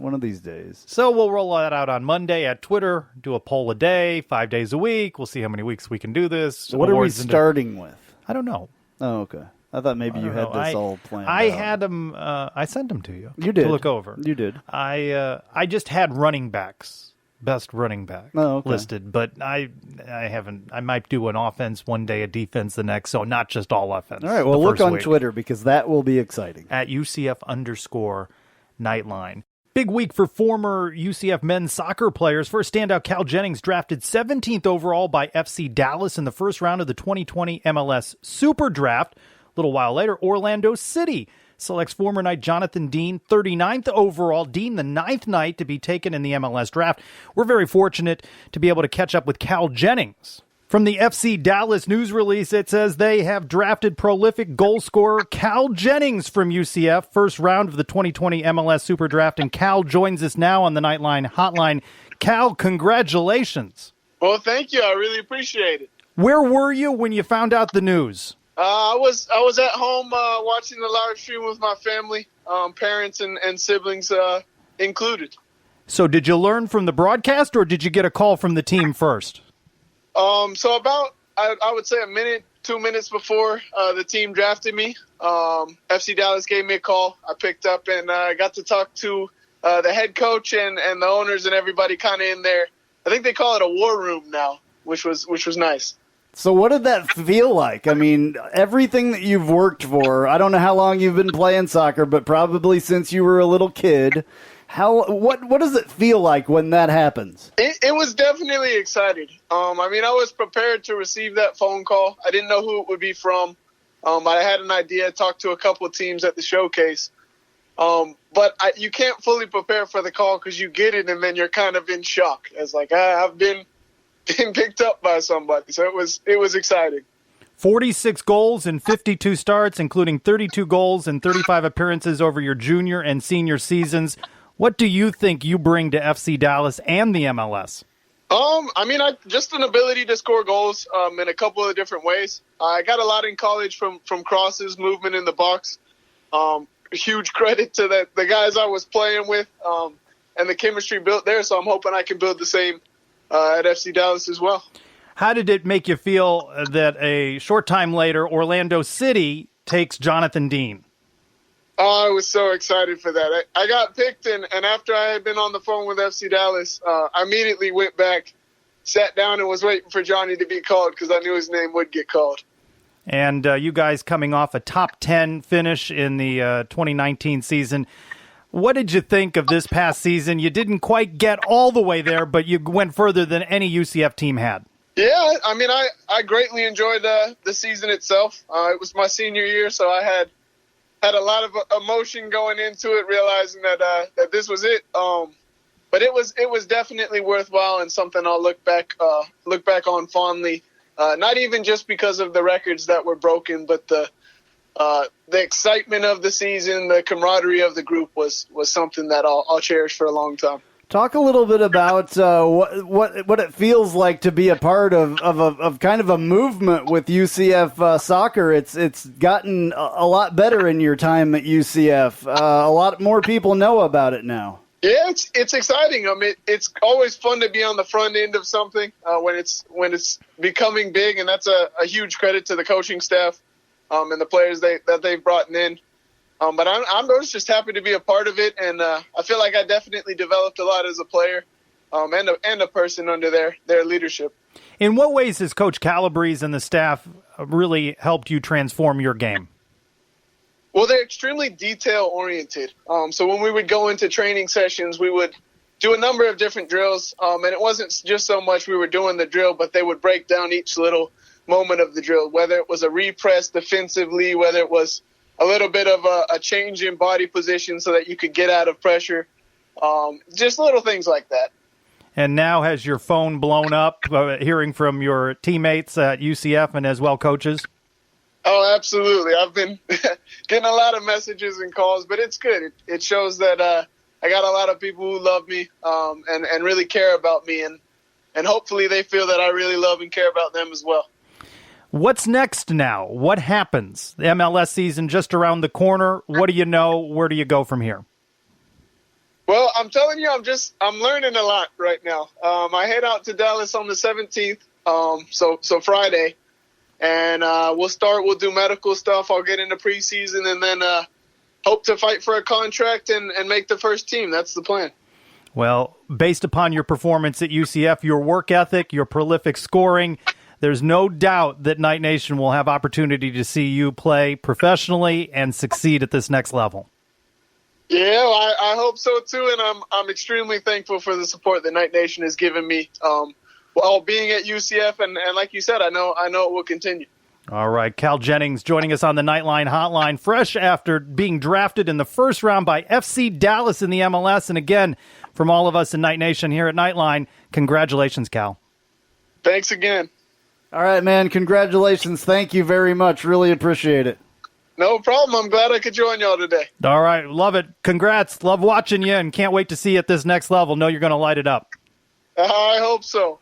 Speaker 4: So we'll roll that out on Monday at Twitter. Do a poll a day, 5 days a week. We'll see how many weeks we can do this.
Speaker 3: So what are we starting with?
Speaker 4: I don't know.
Speaker 3: Oh, okay. I thought maybe you had this all planned
Speaker 4: I
Speaker 3: out.
Speaker 4: had them. I sent them to you.
Speaker 3: You did.
Speaker 4: To look over.
Speaker 3: You did.
Speaker 4: I just had running backs, best running back listed, but I haven't. I might do an offense one day, a defense the next, so not just all offense.
Speaker 3: All right. Well, look on Twitter because that will be exciting.
Speaker 4: At UCF_Nightline. Big week for former UCF men's soccer players. First standout, Cal Jennings, drafted 17th overall by FC Dallas in the first round of the 2020 MLS Super Draft. A little while later, Orlando City selects former Knight Jonathan Dean, 39th overall. Dean, the 9th Knight to be taken in the MLS draft. We're very fortunate to be able to catch up with Cal Jennings. From the FC Dallas news release, it says they have drafted prolific goal scorer Cal Jennings from UCF, first round of the 2020 MLS Super Draft, and Cal joins us now on the Nightline hotline. Cal, congratulations.
Speaker 6: Well, thank you. I really appreciate it.
Speaker 4: Where were you when you found out the news?
Speaker 6: I was at home watching the live stream with my family, parents and siblings included.
Speaker 4: So did you learn from the broadcast, or did you get a call from the team first?
Speaker 6: So about, I would say 2 minutes before the team drafted me, FC Dallas gave me a call. I picked up and I got to talk to the head coach and the owners and everybody kind of in there. I think they call it a war room now, which was nice.
Speaker 3: So what did that feel like? I mean, everything that you've worked for, I don't know how long you've been playing soccer, but probably since you were a little kid. What does it feel like when that happens?
Speaker 6: It was definitely exciting. I was prepared to receive that phone call. I didn't know who it would be from. I had an idea, talked to a couple of teams at the showcase. But you can't fully prepare for the call because you get it and then you're kind of in shock. It's like, I've been picked up by somebody. So it was exciting.
Speaker 4: 46 goals in 52 starts, including 32 goals and 35 appearances over your junior and senior seasons. What do you think you bring to FC Dallas and the MLS?
Speaker 6: Just an ability to score goals in a couple of different ways. I got a lot in college from crosses, movement in the box. Huge credit to the guys I was playing with and the chemistry built there, so I'm hoping I can build the same at FC Dallas as well.
Speaker 4: How did it make you feel that a short time later, Orlando City takes Jonathan Dean?
Speaker 6: Oh, I was so excited for that. I got picked, and after I had been on the phone with FC Dallas, I immediately went back, sat down, and was waiting for Johnny to be called because I knew his name would get called.
Speaker 4: And you guys coming off a top 10 finish in the 2019 season. What did you think of this past season? You didn't quite get all the way there, but you went further than any UCF team had.
Speaker 6: Yeah, I greatly enjoyed the season itself. It was my senior year, so I had a lot of emotion going into it, realizing that this was it. But it was definitely worthwhile and something I'll look back on fondly. Not even just because of the records that were broken, but the the excitement of the season, the camaraderie of the group was something that I'll cherish for a long time.
Speaker 3: Talk a little bit about what it feels like to be a part of kind of a movement with UCF soccer. It's gotten a lot better in your time at UCF. A lot more people know about it now.
Speaker 6: Yeah, it's exciting. I mean, it's always fun to be on the front end of something when it's becoming big, and that's a huge credit to the coaching staff and the players that they've brought in. But I'm just happy to be a part of it, and I feel like I definitely developed a lot as a player and a person under their leadership.
Speaker 4: In what ways has Coach Calabrese and the staff really helped you transform your game?
Speaker 6: Well, they're extremely detail-oriented. So when we would go into training sessions, we would do a number of different drills, and it wasn't just so much we were doing the drill, but they would break down each little moment of the drill, whether it was a repress defensively, whether it was a little bit of a change in body position so that you could get out of pressure. Just little things like that.
Speaker 4: And now has your phone blown up hearing from your teammates at UCF and as well coaches?
Speaker 6: Oh, absolutely. I've been getting a lot of messages and calls, but it's good. It shows that I got a lot of people who love me and really care about me, and hopefully they feel that I really love and care about them as well.
Speaker 4: What's next now? What happens? The MLS season just around the corner. What do you know? Where do you go from here?
Speaker 6: Well, I'm telling you, I'm learning a lot right now. I head out to Dallas on the 17th, so Friday, and we'll do medical stuff. I'll get into preseason and then hope to fight for a contract and make the first team. That's the plan.
Speaker 4: Well, based upon your performance at UCF, your work ethic, your prolific scoring, there's no doubt that Night Nation will have opportunity to see you play professionally and succeed at this next level.
Speaker 6: Yeah, I hope so too, and I'm extremely thankful for the support that Night Nation has given me while being at UCF, and like you said, I know it will continue.
Speaker 4: All right, Cal Jennings joining us on the Nightline hotline, fresh after being drafted in the first round by FC Dallas in the MLS, and again, from all of us in Night Nation here at Nightline, congratulations, Cal.
Speaker 6: Thanks again.
Speaker 3: All right, man. Congratulations. Thank you very much. Really appreciate it.
Speaker 6: No problem. I'm glad I could join y'all today.
Speaker 4: All right. Love it. Congrats. Love watching you and can't wait to see you at this next level. Know you're going to light it up.
Speaker 6: I hope so.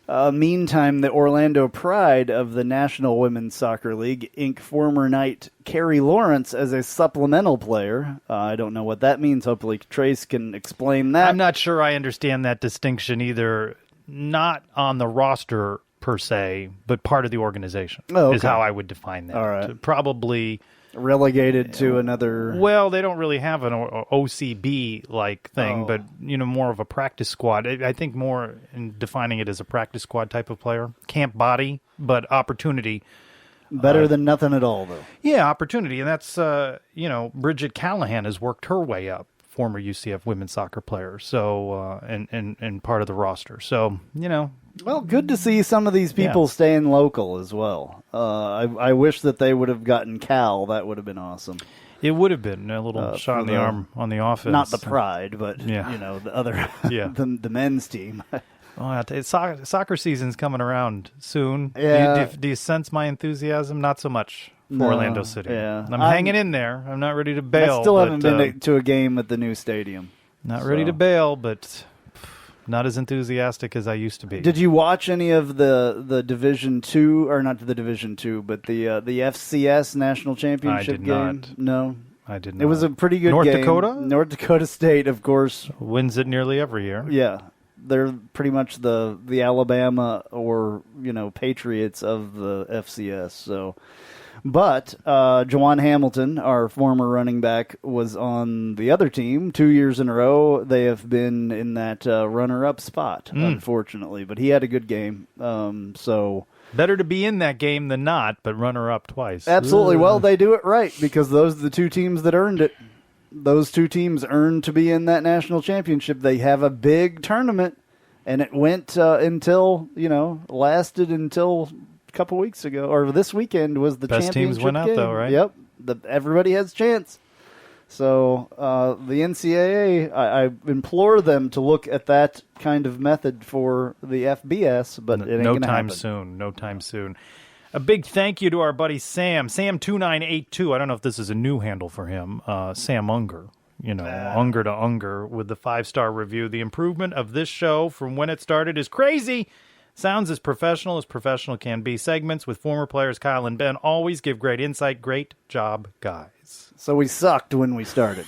Speaker 3: Meantime, the Orlando Pride of the National Women's Soccer League inked former Knight Carrie Lawrence as a supplemental player. I don't know what that means. Hopefully Trace can explain that.
Speaker 4: I'm not sure I understand that distinction either. Not on the roster per se, but part of the organization is how I would define that.
Speaker 3: All right.
Speaker 4: Probably
Speaker 3: relegated to another.
Speaker 4: Well, they don't really have an OCB-like thing, but more of a practice squad. I think more in defining it as a practice squad type of player. Camp body, but opportunity.
Speaker 3: Better than nothing at all, though.
Speaker 4: Yeah, opportunity, and that's Bridget Callahan has worked her way up. Former UCF women's soccer player, so and part of the roster. So
Speaker 3: well, good to see some of these people staying local as well. I wish that they would have gotten Cal. That would have been awesome.
Speaker 4: It would have been a little shot in the arm on the offense.
Speaker 3: Not the Pride, but the other, the men's team.
Speaker 4: Oh, soccer season's coming around soon.
Speaker 3: Yeah.
Speaker 4: Do you sense my enthusiasm? Not so much. For Orlando City.
Speaker 3: Yeah.
Speaker 4: I'm hanging in there. I'm not ready to bail.
Speaker 3: I still haven't been to a game at the new stadium.
Speaker 4: Not ready to bail, but not as enthusiastic as I used to be.
Speaker 3: Did you watch any of the Division II, or not the Division II, but the FCS National Championship game?
Speaker 4: I did not.
Speaker 3: No.
Speaker 4: I did not.
Speaker 3: It was a pretty good
Speaker 4: North
Speaker 3: game.
Speaker 4: Dakota?
Speaker 3: North Dakota State, of course.
Speaker 4: Wins it nearly every year.
Speaker 3: Yeah. They're pretty much the Alabama or, Patriots of the FCS, so... But Juwan Hamilton, our former running back, was on the other team 2 years in a row. They have been in that runner-up spot, unfortunately. But he had a good game. So
Speaker 4: better to be in that game than not, but runner-up twice.
Speaker 3: Absolutely. Well, they do it right because those are the two teams that earned it. Those two teams earned to be in that national championship. They have a big tournament, and it went lasted until... couple weeks ago, or this weekend was the
Speaker 4: best
Speaker 3: championship
Speaker 4: teams went out
Speaker 3: game.
Speaker 4: though, right?
Speaker 3: Yep, everybody has a chance. So the NCAA, I implore them to look at that kind of method for the FBS, but it ain't
Speaker 4: no
Speaker 3: gonna
Speaker 4: time
Speaker 3: happen.
Speaker 4: soon. No time soon. A big thank you to our buddy Sam, Sam2982. I don't know if this is a new handle for him. Sam Unger, Unger to Unger with the 5-star review. The improvement of this show from when it started is crazy. Sounds as professional can be. Segments with former players Kyle and Ben always give great insight. Great job, guys.
Speaker 3: So we sucked when we started,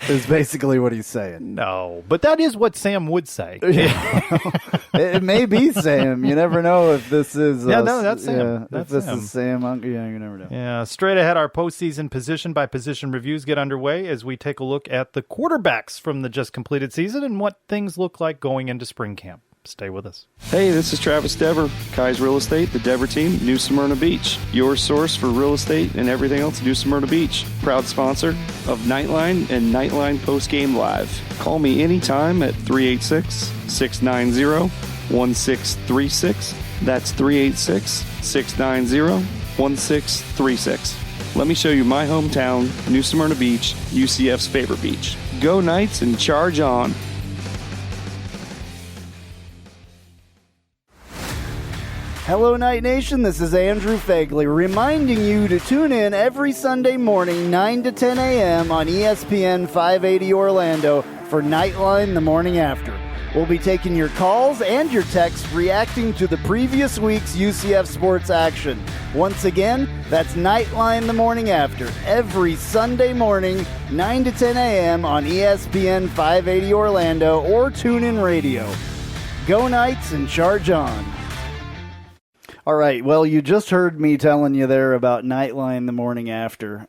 Speaker 3: is basically what he's saying.
Speaker 4: No, but that is what Sam would say.
Speaker 3: It may be Sam. You never know if this is...
Speaker 4: that's Sam.
Speaker 3: Yeah,
Speaker 4: That's
Speaker 3: if this
Speaker 4: Sam.
Speaker 3: is Sam, you never know.
Speaker 4: Yeah, straight ahead, our postseason position-by-position reviews get underway as we take a look at the quarterbacks from the just completed season and what things look like going into spring camp. Stay with us.
Speaker 7: Hey, this is Travis Dever, Kai's Real Estate, the Dever team, New Smyrna Beach. Your source for real estate and everything else New Smyrna Beach. Proud sponsor of Nightline and Nightline Postgame Live. Call me anytime at 386-690-1636. That's 386-690-1636. Let me show you my hometown, New Smyrna Beach, UCF's favorite beach. Go Knights and charge on.
Speaker 3: Hello, Night Nation. This is Andrew Phegley reminding you to tune in every Sunday morning, 9 to 10 a.m. on ESPN 580 Orlando for Nightline the morning after. We'll be taking your calls and your texts reacting to the previous week's UCF sports action. Once again, that's Nightline the morning after, every Sunday morning, 9 to 10 a.m. on ESPN 580 Orlando or TuneIn Radio. Go Knights and charge on. All right, well, you just heard me telling you there about Nightline the morning after.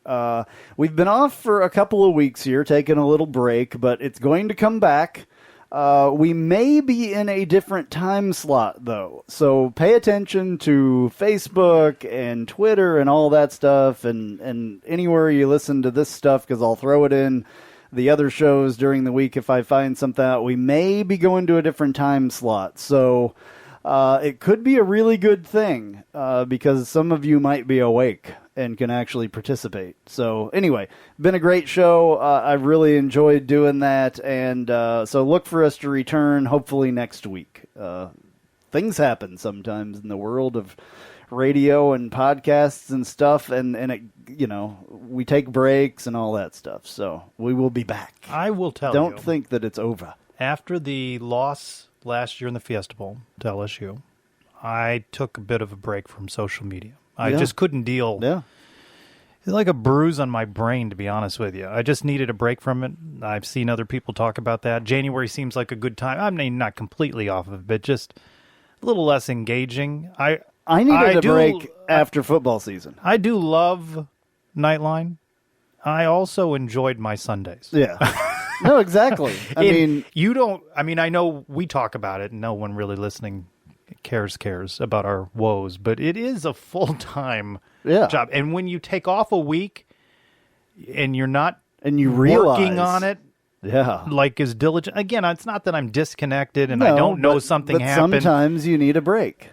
Speaker 3: We've been off for a couple of weeks here, taking a little break, but it's going to come back. We may be in a different time slot, though, so pay attention to Facebook and Twitter and all that stuff, and anywhere you listen to this stuff, because I'll throw it in the other shows during the week if I find something out. We may be going to a different time slot, so... it could be a really good thing because some of you might be awake and can actually participate. So anyway, been a great show. I've really enjoyed doing that, and so look for us to return hopefully next week. Things happen sometimes in the world of radio and podcasts and stuff, and it, we take breaks and all that stuff. So we will be back.
Speaker 4: I will tell you.
Speaker 3: Don't think that it's over.
Speaker 4: After the loss last year in the Fiesta Bowl to LSU, I took a bit of a break from social media. I just couldn't deal. Yeah. It's like a bruise on my brain, to be honest with you. I just needed a break from it. I've seen other people talk about that. January seems like a good time. I mean, not completely off of it, but just a little less engaging. I
Speaker 3: needed a break after football season.
Speaker 4: I do love Nightline. I also enjoyed my Sundays.
Speaker 3: Yeah. No, exactly. I know we talk about it and no one really listening cares about our woes, but it is a full-time job. And when you take off a week and you're not working on it, like is diligent. Again, it's not that I'm disconnected and I don't know something happened. Sometimes you need a break.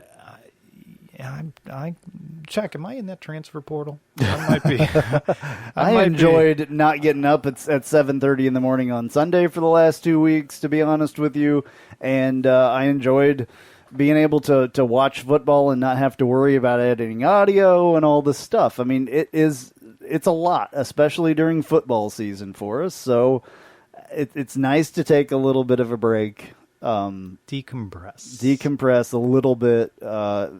Speaker 4: I check. Am I in that transfer portal? I might be.
Speaker 3: I enjoyed not getting up at 7:30 in the morning on Sunday for the last 2 weeks, to be honest with you, and I enjoyed being able to watch football and not have to worry about editing audio and all this stuff. I mean, it's a lot, especially during football season for us. So it's nice to take a little bit of a break. Decompress a little bit,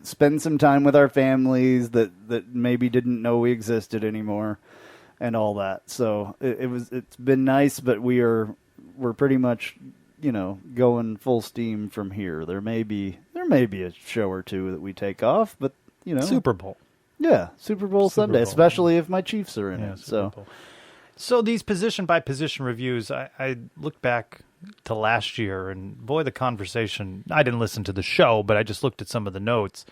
Speaker 3: spend some time with our families that maybe didn't know we existed anymore, and all that. So it's been nice, but we're pretty much going full steam from here. There may be a show or two that we take off, but
Speaker 4: Super Bowl.
Speaker 3: Yeah, Super Bowl Sunday, especially if my Chiefs are in it.
Speaker 4: So these position by position reviews, I look back to last year, and boy, the conversation, I didn't listen to the show, but I just looked at some of the notes.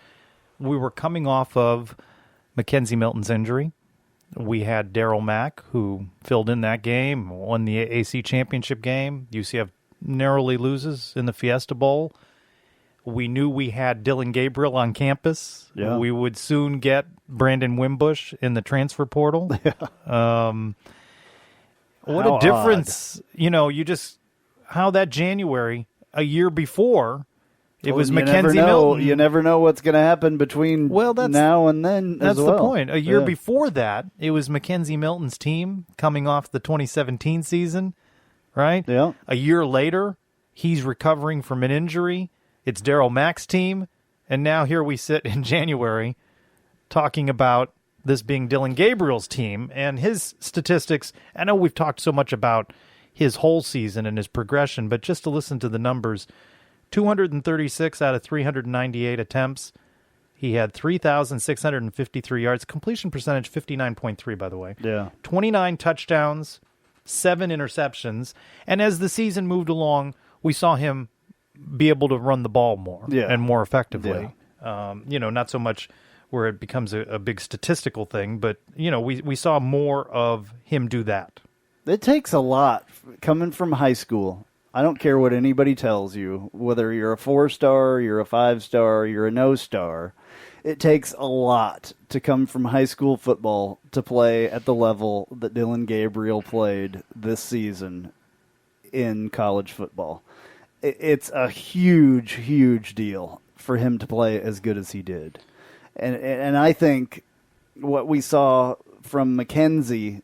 Speaker 4: We were coming off of Mackenzie Milton's injury. We had Darryl Mack, who filled in that game, won the AC championship game. UCF narrowly loses in the Fiesta Bowl. We knew we had Dylan Gabriel on campus. Yeah. We would soon get Brandon Wimbush in the transfer portal. What a difference, how that January, a year before, It was
Speaker 3: You
Speaker 4: Mackenzie
Speaker 3: never know.
Speaker 4: Milton.
Speaker 3: You never know what's going to happen between now and then.
Speaker 4: That's
Speaker 3: as well.
Speaker 4: the point. A year before that, it was Mackenzie Milton's team coming off the 2017 season, right?
Speaker 3: Yeah.
Speaker 4: A year later, he's recovering from an injury. It's Daryl Mack's team, and now here we sit in January talking about this being Dylan Gabriel's team and his statistics. I know we've talked so much about his whole season and his progression, but just to listen to the numbers, 236 out of 398 attempts. He had 3,653 yards. Completion percentage, 59.3, by the way.
Speaker 3: Yeah.
Speaker 4: 29 touchdowns, 7 interceptions. And as the season moved along, we saw him be able to run the ball more and more effectively. Yeah. Not so much where it becomes a big statistical thing, but, we saw more of him do that.
Speaker 3: It takes a lot coming from high school. I don't care what anybody tells you, whether you're a 4-star, you're a 5-star, you're a no-star. It takes a lot to come from high school football to play at the level that Dylan Gabriel played this season in college football. It's a huge, huge deal for him to play as good as he did. And I think what we saw from Mackenzie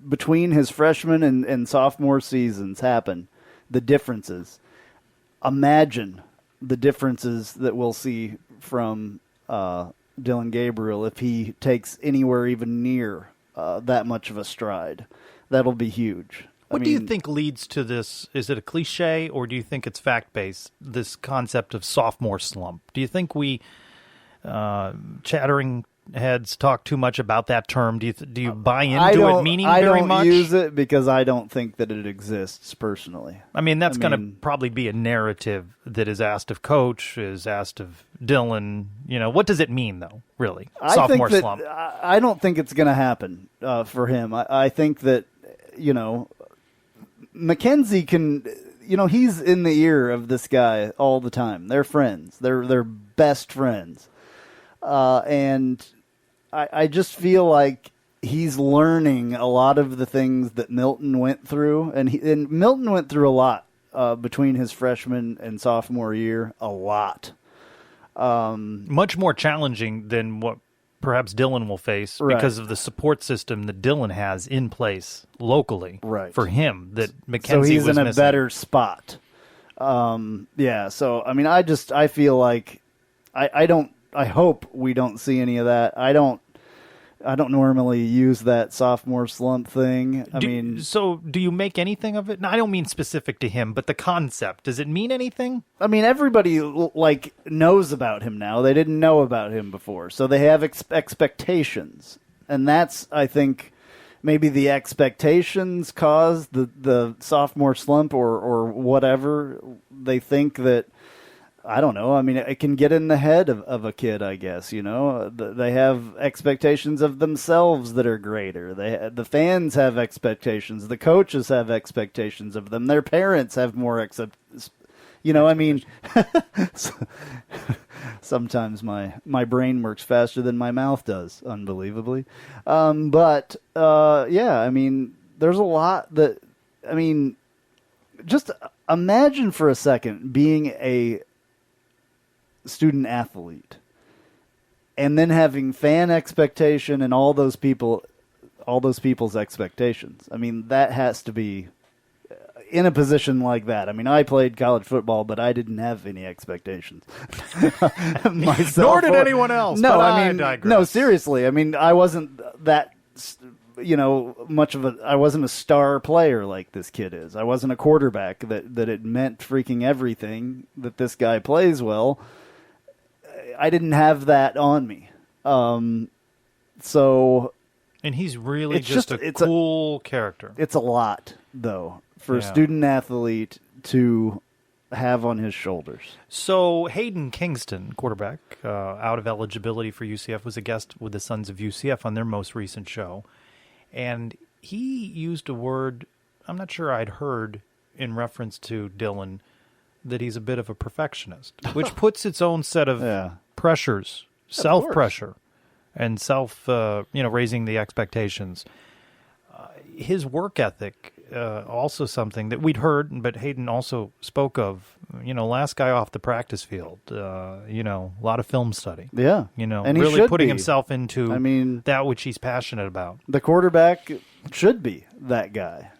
Speaker 3: between his freshman and sophomore seasons happen, the differences. Imagine the differences that we'll see from Dylan Gabriel if he takes anywhere even near that much of a stride. That'll be huge.
Speaker 4: What do you think leads to this? Is it a cliche, or do you think it's fact-based, this concept of sophomore slump? Do you think we, chattering heads, talk too much about that term? Do you buy into it meaning very much?
Speaker 3: I don't use it because I don't think that it exists personally.
Speaker 4: I mean, that's going to probably be a narrative that is asked of Coach, is asked of Dylan. What does it mean, though, really? Sophomore slump.
Speaker 3: I don't think it's going to happen for him. I think that, Mackenzie can, he's in the ear of this guy all the time. They're friends. They're best friends. And I just feel like he's learning a lot of the things that Milton went through. And Milton went through a lot between his freshman and sophomore year. A lot.
Speaker 4: Much more challenging than what perhaps Dylan will face because of the support system that Dylan has in place locally for him that Mackenzie was missing. So he's in a
Speaker 3: better spot. So, I feel like I hope we don't see any of that. I don't normally use that sophomore slump thing.
Speaker 4: So do you make anything of it? No, I don't mean specific to him, but the concept. Does it mean anything?
Speaker 3: Everybody knows about him now. They didn't know about him before, so they have expectations, and that's, I think, maybe the expectations cause the sophomore slump or whatever. They think that. I don't know. It can get in the head of a kid, I guess, They have expectations of themselves that are greater. The fans have expectations. The coaches have expectations of them. Their parents have more Sometimes my brain works faster than my mouth does, unbelievably. There's a lot that, just imagine for a second being a student athlete and then having fan expectation and all those people's expectations. That has to be in a position like that. I played college football, but I didn't have any expectations myself.
Speaker 4: Nor did anyone else.
Speaker 3: No,
Speaker 4: I digress.
Speaker 3: No, seriously. I wasn't that I wasn't a star player like this kid is. I wasn't a quarterback that it meant freaking everything that this guy plays well. I didn't have that on me. And
Speaker 4: he's really just a cool character.
Speaker 3: It's a lot, though, for a student athlete to have on his shoulders.
Speaker 4: So Hayden Kingston, quarterback, out of eligibility for UCF, was a guest with the Sons of UCF on their most recent show. And he used a word I'm not sure I'd heard in reference to Dylan that he's a bit of a perfectionist, which puts its own set of pressures, self-pressure, and raising the expectations. His work ethic, also something that we'd heard, but Hayden also spoke of last guy off the practice field. A lot of film study.
Speaker 3: Yeah.
Speaker 4: And really putting himself into that which he's passionate about.
Speaker 3: The quarterback should be that guy.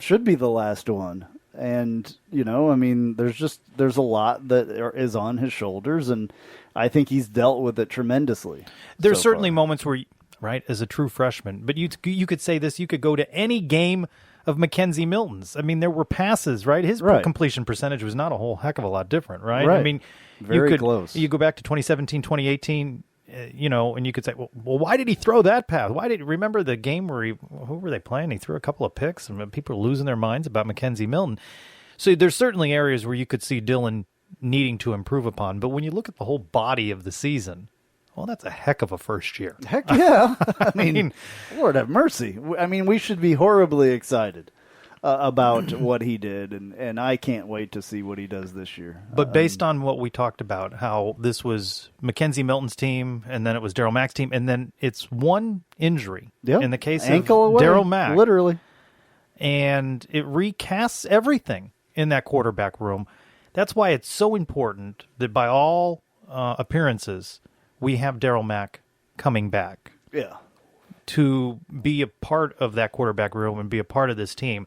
Speaker 3: Should be the last one. And, there's a lot that is on his shoulders, and I think he's dealt with it tremendously.
Speaker 4: There's certainly moments where, right, as a true freshman, but you could say this, you could go to any game of Mackenzie Milton's. I mean, there were passes, right? His completion percentage was not a whole heck of a lot different, right? I mean,
Speaker 3: very close.
Speaker 4: You go back to 2017, 2018, and you could say, well, why did he throw that pass? Remember the game where who were they playing? He threw a couple of picks, and people are losing their minds about Mackenzie Milton. So there's certainly areas where you could see Dylan needing to improve upon. But when you look at the whole body of the season, well, that's a heck of a first year.
Speaker 3: Heck yeah. I mean, Lord have mercy. I mean, we should be horribly excited about what he did, and I can't wait to see what he does this year.
Speaker 4: But based on what we talked about, how this was Mackenzie Milton's team, and then it was Darryl Mack's team, and then it's one injury in the case
Speaker 3: Ankle
Speaker 4: of Darryl Mack.
Speaker 3: Literally.
Speaker 4: And it recasts everything in that quarterback room. That's why it's so important that by all appearances, we have Darryl Mack coming back.
Speaker 3: Yeah.
Speaker 4: To be a part of that quarterback room and be a part of this team.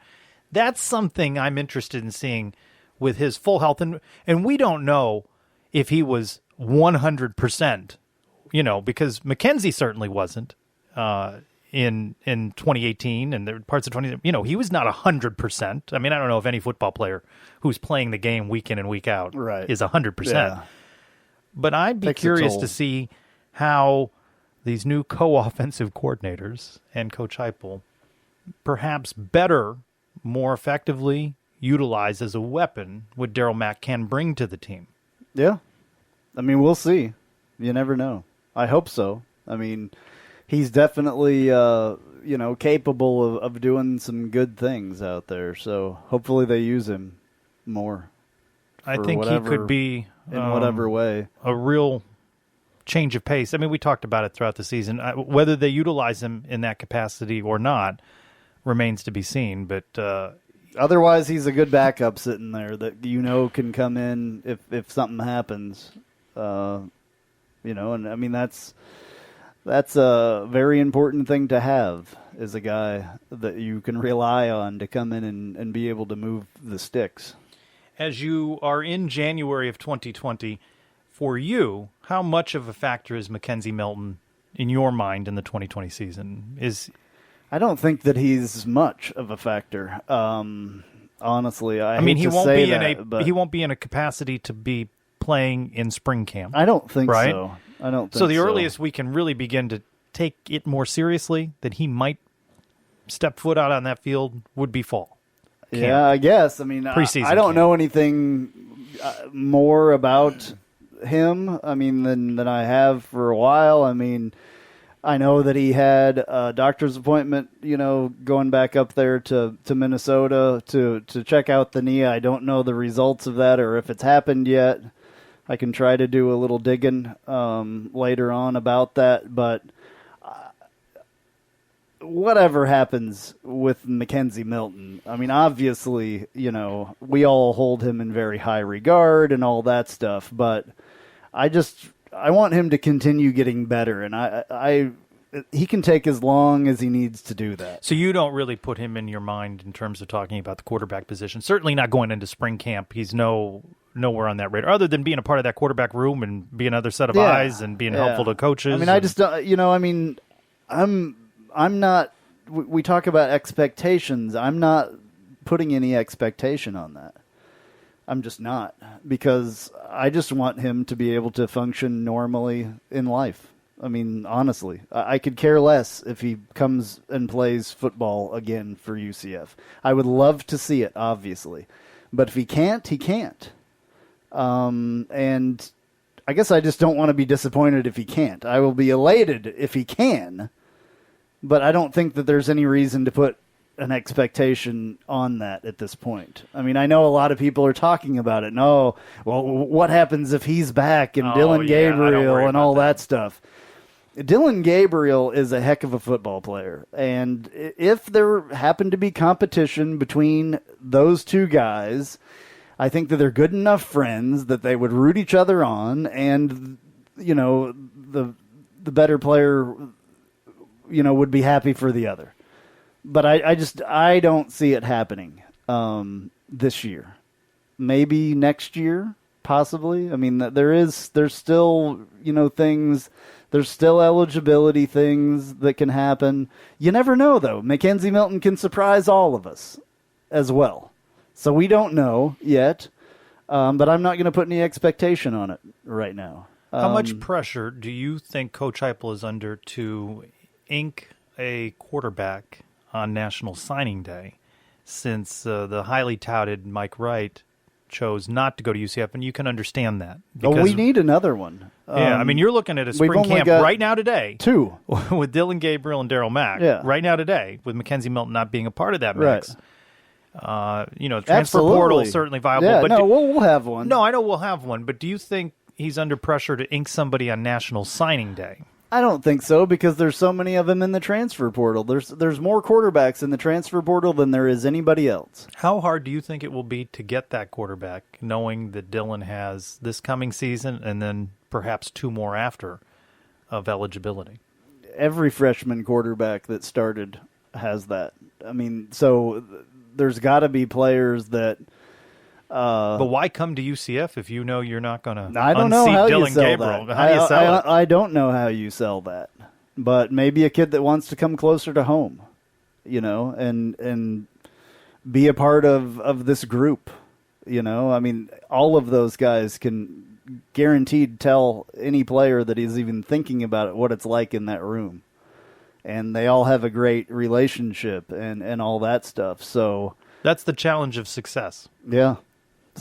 Speaker 4: That's something I'm interested in seeing with his full health. And we don't know if he was 100%, because Mackenzie certainly wasn't in 2018 and there were parts of 20. He was not 100%. I mean, I don't know if any football player who's playing the game week in and week out is 100%. Yeah. But I'd be curious to see how these new co-offensive coordinators and Coach Heupel perhaps better, more effectively utilize as a weapon what Darryl Mack can bring to the team.
Speaker 3: Yeah. I mean, we'll see. You never know. I hope so. I mean, he's definitely, capable of doing some good things out there. So hopefully they use him more.
Speaker 4: I think he could be
Speaker 3: in whatever way
Speaker 4: a real change of pace. I mean, we talked about it throughout the season. Whether they utilize him in that capacity or not remains to be seen. But
Speaker 3: otherwise, he's a good backup sitting there that can come in if something happens. And I mean that's a very important thing to have, is a guy that you can rely on to come in and be able to move the sticks.
Speaker 4: As you are in January of 2020, for you, how much of a factor is Mackenzie Milton in your mind in the 2020 season?
Speaker 3: I don't think that he's much of a factor. Honestly, I mean,
Speaker 4: he won't be in a capacity to be playing in spring camp.
Speaker 3: I don't think
Speaker 4: right?
Speaker 3: so. I don't think
Speaker 4: so. The earliest we can really begin to take it more seriously that he might step foot out on that field would be fall.
Speaker 3: Yeah, I guess. I mean, I don't know anything more about him, than I have for a while. I mean, I know that he had a doctor's appointment, going back up there to Minnesota to check out the knee. I don't know the results of that or if it's happened yet. I can try to do a little digging later on about that, but whatever happens with Mackenzie Milton, I mean, obviously, we all hold him in very high regard and all that stuff, but I want him to continue getting better, and he can take as long as he needs to do that.
Speaker 4: So you don't really put him in your mind in terms of talking about the quarterback position. Certainly not going into spring camp. He's nowhere on that radar, other than being a part of that quarterback room and being another set of eyes and being helpful to coaches.
Speaker 3: I mean, I just don't, I'm not, we talk about expectations. I'm not putting any expectation on that. I'm just not, because I just want him to be able to function normally in life. I mean, honestly, I could care less if he comes and plays football again for UCF. I would love to see it, obviously. But if he can't, he can't. And I guess I just don't want to be disappointed if he can't. I will be elated if he can. But I don't think that there's any reason to put an expectation on that at this point. I mean, I know a lot of people are talking about it. No, well, what happens if he's back and Dylan Gabriel and all that stuff? Dylan Gabriel is a heck of a football player. And if there happened to be competition between those two guys, I think that they're good enough friends that they would root each other on, and the better player, would be happy for the other. But I don't see it happening this year. Maybe next year, possibly. I mean, there's still things. There's still eligibility things that can happen. You never know, though. Mackenzie Milton can surprise all of us as well. So we don't know yet, but I'm not going to put any expectation on it right now.
Speaker 4: How much pressure do you think Coach Heupel is under to ink a quarterback on National Signing Day, since the highly touted Mike Wright chose not to go to UCF, and you can understand that.
Speaker 3: Well, we need another one.
Speaker 4: Yeah, I mean, you're looking at a spring camp right now today.
Speaker 3: 2.
Speaker 4: With Dylan Gabriel and Daryl Mack.
Speaker 3: Yeah.
Speaker 4: Right now today, with Mackenzie Milton not being a part of that mix.
Speaker 3: Right.
Speaker 4: Transfer
Speaker 3: Absolutely.
Speaker 4: portal is certainly viable.
Speaker 3: Yeah,
Speaker 4: but
Speaker 3: we'll have one.
Speaker 4: No, I know we'll have one, but do you think he's under pressure to ink somebody on National Signing Day?
Speaker 3: I don't think so, because there's so many of them in the transfer portal. There's more quarterbacks in the transfer portal than there is anybody else.
Speaker 4: How hard do you think it will be to get that quarterback, knowing that Dylan has this coming season and then perhaps 2 more after of eligibility?
Speaker 3: Every freshman quarterback that started has that. I mean, so there's got to be players that...
Speaker 4: but why come to UCF if you know you're not going to
Speaker 3: I don't know how
Speaker 4: Dylan
Speaker 3: you sell
Speaker 4: Gabriel?
Speaker 3: that.
Speaker 4: How do you sell it?
Speaker 3: I don't know how you sell that. But maybe a kid that wants to come closer to home, and be a part of this group. I mean, all of those guys can guaranteed tell any player that is even thinking about it what it's like in that room. And they all have a great relationship and all that stuff. So
Speaker 4: that's the challenge of success.
Speaker 3: Yeah.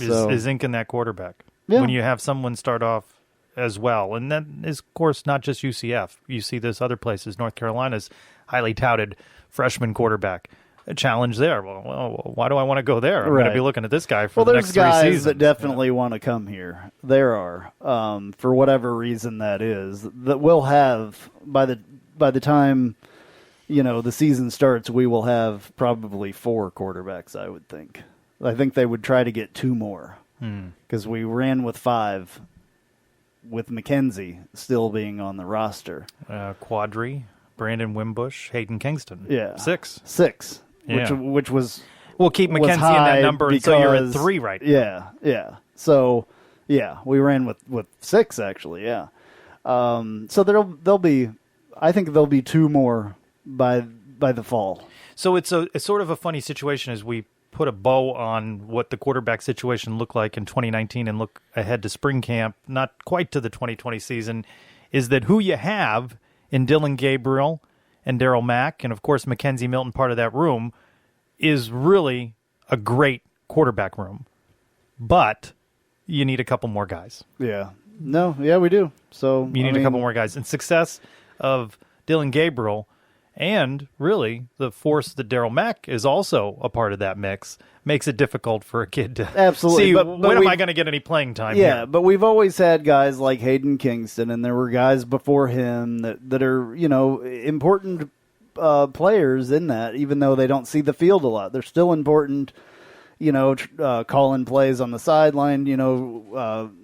Speaker 4: Is inking that quarterback.
Speaker 3: Yeah.
Speaker 4: When you have someone start off as well. And that is, of course, not just UCF. You see this other places. North Carolina's highly touted freshman quarterback. A challenge there. Well, why do I want to go there? I'm going to be looking at this guy for the next 3 seasons.
Speaker 3: There's guys that definitely want to come here. There are, for whatever reason that is, that we'll have, by the time, the season starts, we will have probably 4 quarterbacks, I would think. I think they would try to get 2 more, because we ran with 5, with Mackenzie still being on the roster.
Speaker 4: Quadri, Brandon Wimbush, Hayden Kingston.
Speaker 3: Yeah.
Speaker 4: 6.
Speaker 3: Yeah. Which was...
Speaker 4: We'll keep Mackenzie in that number until you're at 3 right now.
Speaker 3: Yeah. So, yeah, we ran with 6, actually, yeah. So there'll be... I think there'll be 2 more by the fall.
Speaker 4: So it's sort of a funny situation as we put a bow on what the quarterback situation looked like in 2019 and look ahead to spring camp, not quite to the 2020 season, is that who you have in Dylan Gabriel and Daryl Mack, and of course Mackenzie Milton, part of that room, is really a great quarterback room. But you need a couple more guys.
Speaker 3: Yeah. No, yeah, we do. So
Speaker 4: you need a couple more guys. And success of Dylan Gabriel, and really the force that Daryl Mack is also a part of that mix, makes it difficult for a kid to
Speaker 3: absolutely
Speaker 4: see when am I going to get any playing time
Speaker 3: here.
Speaker 4: here?
Speaker 3: But we've always had guys like Hayden Kingston, and there were guys before him that are, important players in that, even though they don't see the field a lot. They're still important, calling plays on the sideline,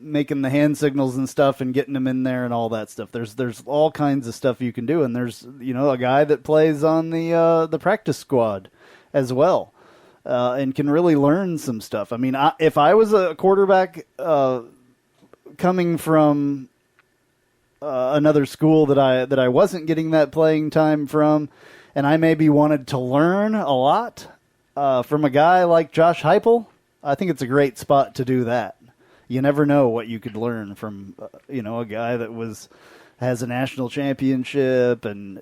Speaker 3: making the hand signals and stuff and getting them in there and all that stuff. There's all kinds of stuff you can do, and there's a guy that plays on the practice squad as well, and can really learn some stuff. I mean, if I was a quarterback coming from another school that I wasn't getting that playing time from, and I maybe wanted to learn a lot from a guy like Josh Heupel, I think it's a great spot to do that. You never know what you could learn from, a guy that has a national championship and,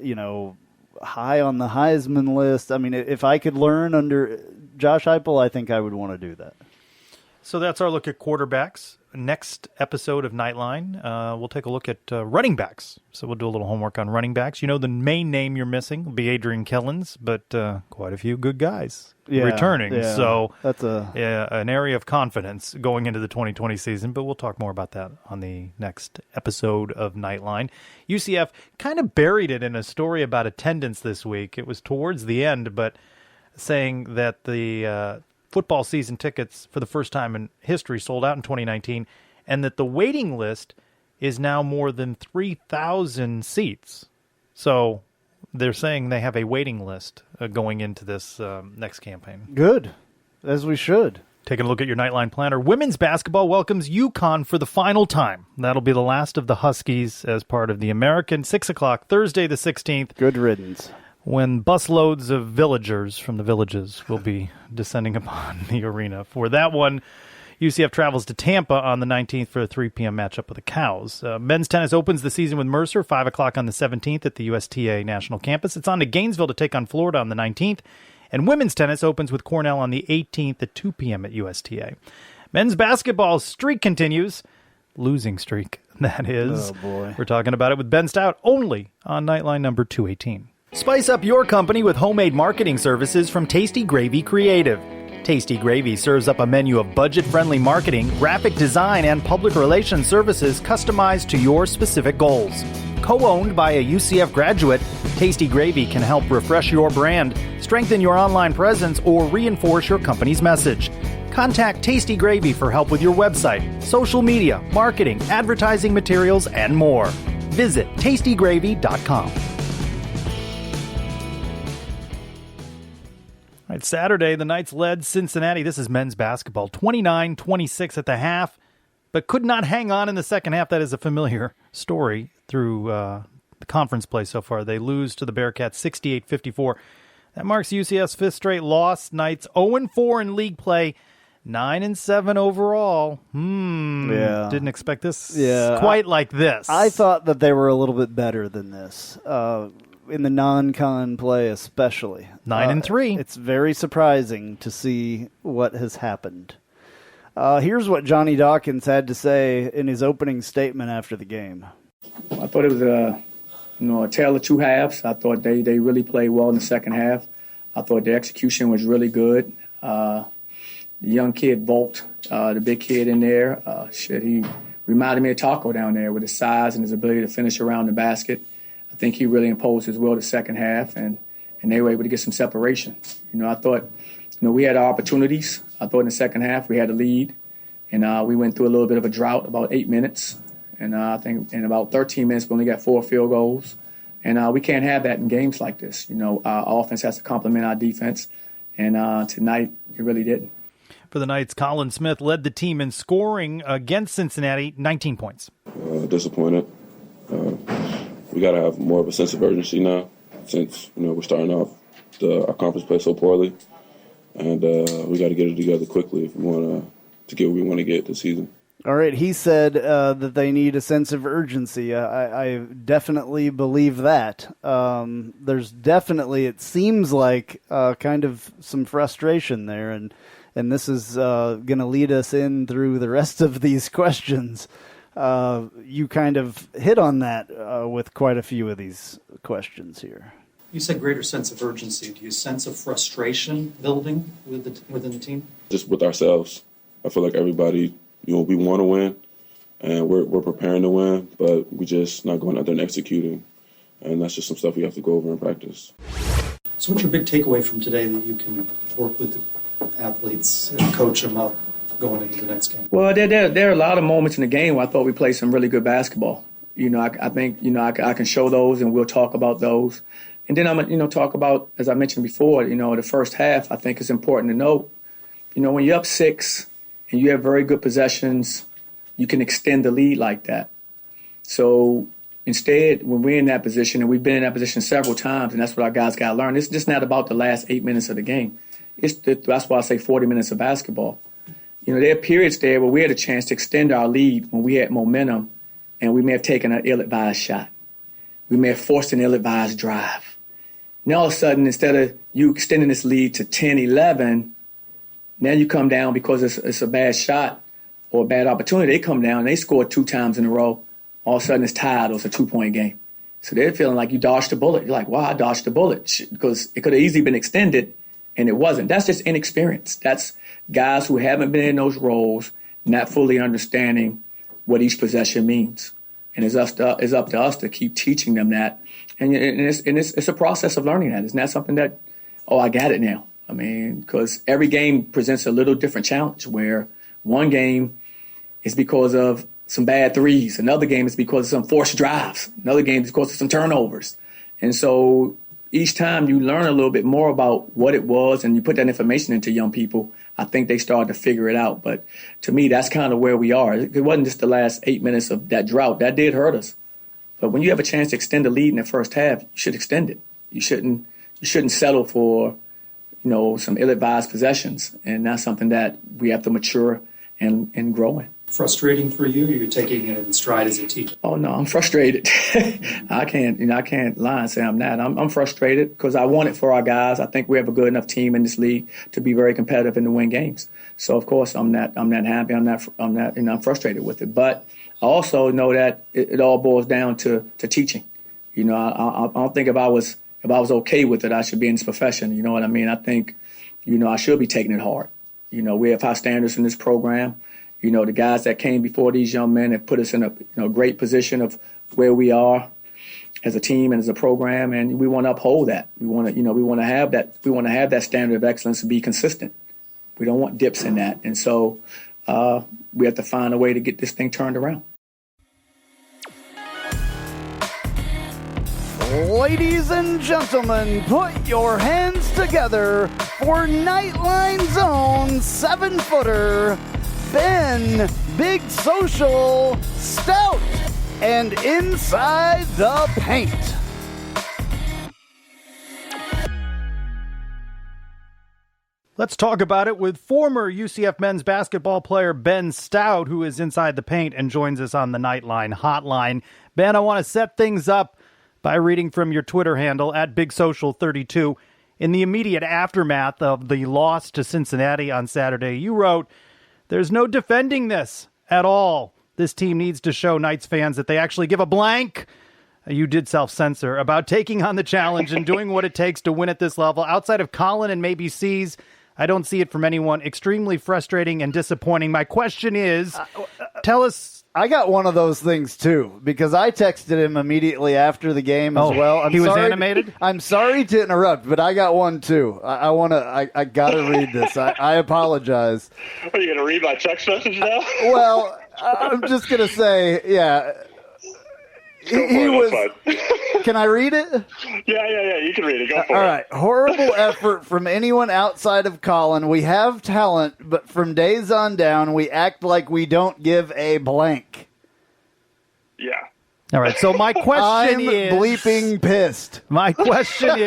Speaker 3: high on the Heisman list. I mean, if I could learn under Josh Heupel, I think I would want to do that.
Speaker 4: So that's our look at quarterbacks. Next episode of Nightline, we'll take a look at running backs. So we'll do a little homework on running backs. The main name you're missing will be Adrian Killens, but quite a few good guys returning.
Speaker 3: Yeah.
Speaker 4: So
Speaker 3: that's
Speaker 4: an area of confidence going into the 2020 season, but we'll talk more about that on the next episode of Nightline. UCF kind of buried it in a story about attendance this week. It was towards the end, but saying that the football season tickets for the first time in history sold out in 2019, and that the waiting list is now more than 3,000 seats. So they're saying they have a waiting list going into this next campaign.
Speaker 3: Good, as we should.
Speaker 4: Taking a look at your Nightline planner. Women's basketball welcomes UConn for the final time. That'll be the last of the Huskies as part of the American. 6 o'clock, Thursday the 16th.
Speaker 3: Good riddance.
Speaker 4: When busloads of villagers from the villages will be descending upon the arena. For that one, UCF travels to Tampa on the 19th for a 3 p.m. matchup with the Cows. Men's tennis opens the season with Mercer, 5 o'clock on the 17th at the USTA National Campus. It's on to Gainesville to take on Florida on the 19th. And women's tennis opens with Cornell on the 18th at 2 p.m. at USTA. Men's basketball streak continues. Losing streak, that is.
Speaker 3: Oh, boy.
Speaker 4: We're talking about it with Ben Stout only on Nightline number 218. Spice up your company with homemade marketing services from Tasty Gravy Creative. Tasty Gravy serves up a menu of budget-friendly marketing, graphic design, and public relations services customized to your specific goals. Co-owned by a UCF graduate, Tasty Gravy can help refresh your brand, strengthen your online presence, or reinforce your company's message. Contact Tasty Gravy for help with your website, social media, marketing, advertising materials, and more. Visit tastygravy.com. All right, Saturday, the Knights led Cincinnati. This is men's basketball, 29-26 at the half, but could not hang on in the second half. That is a familiar story through the conference play so far. They lose to the Bearcats 68-54. That marks UCF's fifth straight loss. Knights 0-4 in league play, 9-7 overall.
Speaker 3: Yeah.
Speaker 4: Didn't expect this
Speaker 3: quite
Speaker 4: like this.
Speaker 3: I thought that they were a little bit better than this. In the non-con play especially.
Speaker 4: 9-3.
Speaker 3: It's very surprising to see what has happened. Here's what Johnny Dawkins had to say in his opening statement after the game.
Speaker 8: I thought it was a tale of two halves. I thought they really played well in the second half. I thought the execution was really good. The young kid, Volt, the big kid in there, he reminded me of Taco down there with his size and his ability to finish around the basket. I think he really imposed his will the second half, and they were able to get some separation. I thought, we had our opportunities. I thought in the second half we had a lead, and we went through a little bit of a drought, about 8 minutes. And I think in about 13 minutes we only got 4 field goals. And we can't have that in games like this. Our offense has to complement our defense, and tonight it really didn't.
Speaker 4: For the Knights, Colin Smith led the team in scoring against Cincinnati, 19 points.
Speaker 9: Disappointed. We got to have more of a sense of urgency now, since we're starting off our conference play so poorly, and we got to get it together quickly if we want to get what we want to get this season.
Speaker 3: All right, he said that they need a sense of urgency. I definitely believe that. There's definitely, it seems like, kind of some frustration there, and this is going to lead us in through the rest of these questions. You kind of hit on that with quite a few of these questions here.
Speaker 10: You said greater sense of urgency. Do you sense a frustration building within the team?
Speaker 9: Just with ourselves. I feel like everybody, we want to win, and we're preparing to win, but we just not going out there and executing. And that's just some stuff we have to go over in practice.
Speaker 10: So what's your big takeaway from today that you can work with the athletes and coach them up going into the next game? Well,
Speaker 8: there are a lot of moments in the game where I thought we played some really good basketball. I think I can show those, and we'll talk about those. And then I'm going to talk about, as I mentioned before, the first half. I think it's important to note, when you're up 6 and you have very good possessions, you can extend the lead like that. So instead, when we're in that position, and we've been in that position several times, and that's what our guys got to learn, it's just not about the last 8 minutes of the game. That's why I say 40 minutes of basketball. There are periods there where we had a chance to extend our lead when we had momentum, and we may have taken an ill-advised shot. We may have forced an ill-advised drive. Now, all of a sudden, instead of you extending this lead to 10, 11, now you come down because it's a bad shot or a bad opportunity. They come down and they score 2 times in a row. All of a sudden, it's tied or it's a 2-point game. So they're feeling like you dodged a bullet. You're like, wow, I dodged a bullet, because it could have easily been extended, and it wasn't. That's just inexperience. That's guys who haven't been in those roles, not fully understanding what each possession means. And it's up to us to keep teaching them that. And it's a process of learning that. It's not something that, I got it now. I mean, because every game presents a little different challenge where one game is because of some bad threes. Another game is because of some forced drives. Another game is because of some turnovers. And so each time you learn a little bit more about what it was and you put that information into young people, I think they start to figure it out. But to me, that's kind of where we are. It wasn't just the last 8 minutes of that drought. That did hurt us. But when you have a chance to extend the lead in the first half, you should extend it. You shouldn't settle for, some ill-advised possessions. And that's something that we have to mature and grow in.
Speaker 10: Frustrating for you? You're taking it in stride as a teacher?
Speaker 8: Oh no, I'm frustrated. I can't lie and say I'm not. I'm frustrated because I want it for our guys. I think we have a good enough team in this league to be very competitive and to win games. So of course I'm not happy. I'm frustrated with it. But I also know that it all boils down to teaching. I don't think if I was okay with it, I should be in this profession. You know what I mean? I think, I should be taking it hard. We have high standards in this program. The guys that came before these young men have put us in a great position of where we are as a team and as a program, and we want to uphold that. We want to have that. We want to have that standard of excellence and be consistent. We don't want dips in that, and so we have to find a way to get this thing turned around.
Speaker 3: Ladies and gentlemen, put your hands together for Nightline's own 7-footer, Ben Big Social Stout, and Inside the Paint.
Speaker 4: Let's talk about it with former UCF men's basketball player Ben Stout, who is inside the paint and joins us on the Nightline hotline. Ben, I want to set things up by reading from your Twitter handle at BigSocial32. In the immediate aftermath of the loss to Cincinnati on Saturday, you wrote, "There's no defending this at all. This team needs to show Knights fans that they actually give a blank." You did self-censor about taking on the challenge and doing what it takes to win at this level. Outside of Colin and maybe C's, I don't see it from anyone. Extremely frustrating and disappointing. My question is, tell us.
Speaker 3: I got one of those things, too, because I texted him immediately after the game as well.
Speaker 4: He was animated?
Speaker 3: I'm sorry to interrupt, but I got one, too. I got to read this. I apologize.
Speaker 11: Are you going to read my text message now?
Speaker 3: Well, I'm just going to say, yeah. He was. Can I read it?
Speaker 11: Yeah. You can read it. Go for it.
Speaker 3: All right. Horrible effort from anyone outside of Colin. We have talent, but from days on down, we act like we don't give a blank.
Speaker 11: Yeah.
Speaker 4: All right. So my question is,
Speaker 3: bleeping pissed.
Speaker 4: My question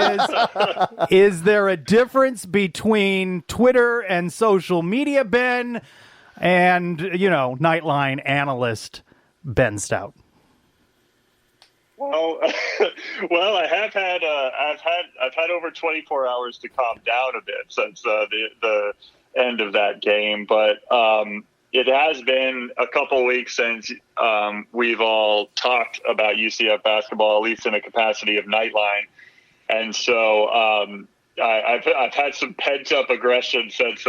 Speaker 4: is there a difference between Twitter and social media Ben and, Nightline analyst Ben Stout?
Speaker 11: Well, I've had over 24 hours to calm down a bit since the end of that game, but it has been a couple weeks since we've all talked about UCF basketball, at least in the capacity of Nightline, and so I've had some pent up aggression since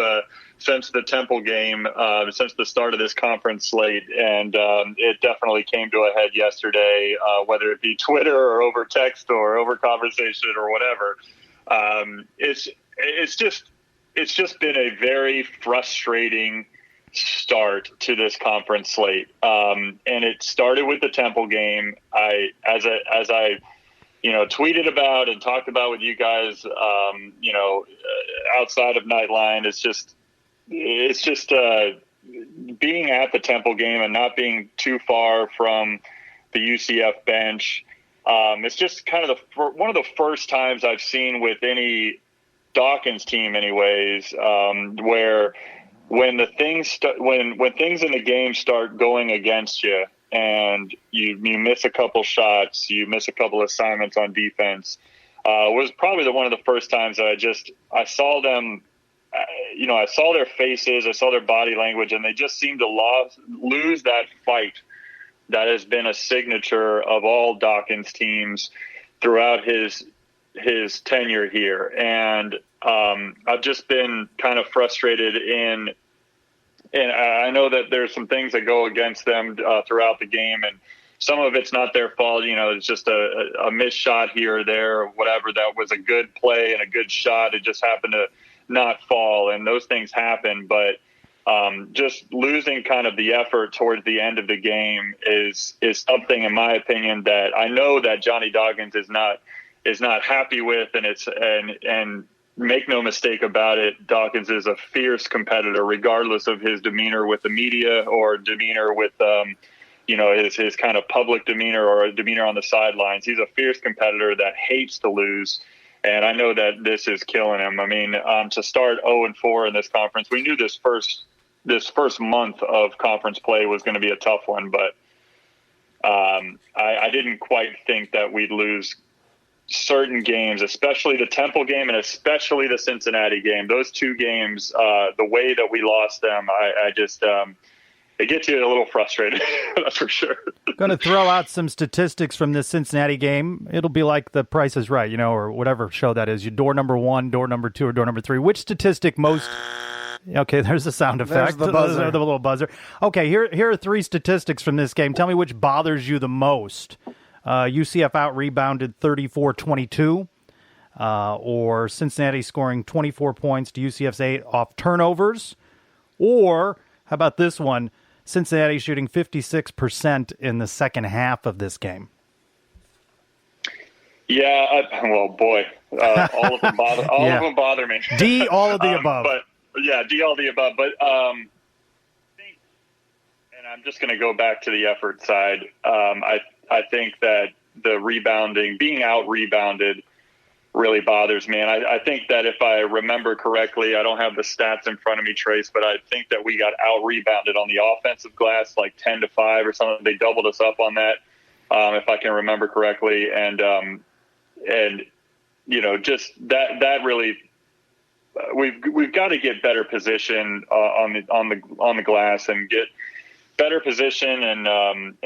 Speaker 11: the Temple game, since the start of this conference slate, and it definitely came to a head yesterday, whether it be Twitter or over text or over conversation or whatever. It's just been a very frustrating start to this conference slate, and it started with the Temple game. As I tweeted about and talked about with you guys, outside of Nightline, it's just being at the Temple game and not being too far from the UCF bench. It's just kind of one of the first times I've seen with any Dawkins team, anyways, where when things in the game start going against you and you miss a couple shots, you miss a couple assignments on defense, was probably one of the first times that I saw them. I saw their faces, I saw their body language, and they just seemed to lose that fight that has been a signature of all Dawkins teams throughout his tenure here. And I've just been kind of frustrated and I know that there's some things that go against them throughout the game, and some of it's not their fault. It's just a missed shot here or there or whatever. That was a good play and a good shot. It just happened to not fall, and those things happen. But just losing kind of the effort towards the end of the game is something, in my opinion, that I know that Johnny Dawkins is not happy with, and make no mistake about it, Dawkins is a fierce competitor, regardless of his demeanor with the media or demeanor with his kind of public demeanor or demeanor on the sidelines. He's a fierce competitor that hates to lose. And I know that this is killing him. I mean, to start 0-4 in this conference, we knew this first month of conference play was going to be a tough one, but I didn't quite think that we'd lose certain games, especially the Temple game and especially the Cincinnati game. Those two games, the way that we lost them, I just it gets you a little frustrated. That's for sure.
Speaker 4: Going to throw out some statistics from this Cincinnati game. It'll be like The Price is Right, or whatever show that is. You door number 1, door number 2, or door number 3. Which statistic most... Okay, there's the sound effect.
Speaker 3: There's the buzzer.
Speaker 4: The little buzzer. Okay, here are 3 statistics from this game. Tell me which bothers you the most. UCF out-rebounded 34-22, or Cincinnati scoring 24 points to UCF's 8 off turnovers, or, how about this one, Cincinnati shooting 56% in the second half of this game.
Speaker 11: Yeah, well, boy, all of them bother. All of them bother me.
Speaker 4: D, all of the above.
Speaker 11: But yeah, D, all of the above. But I think, and I'm just going to go back to the effort side. I think that the rebounding, being out rebounded, really bothers me. And I think that if I remember correctly, I don't have the stats in front of me, Trace, but I think that we got out-rebounded on the offensive glass, like 10-5 or something. They doubled us up on that, if I can remember correctly. And just that really, we've got to get better position on the glass and get better position and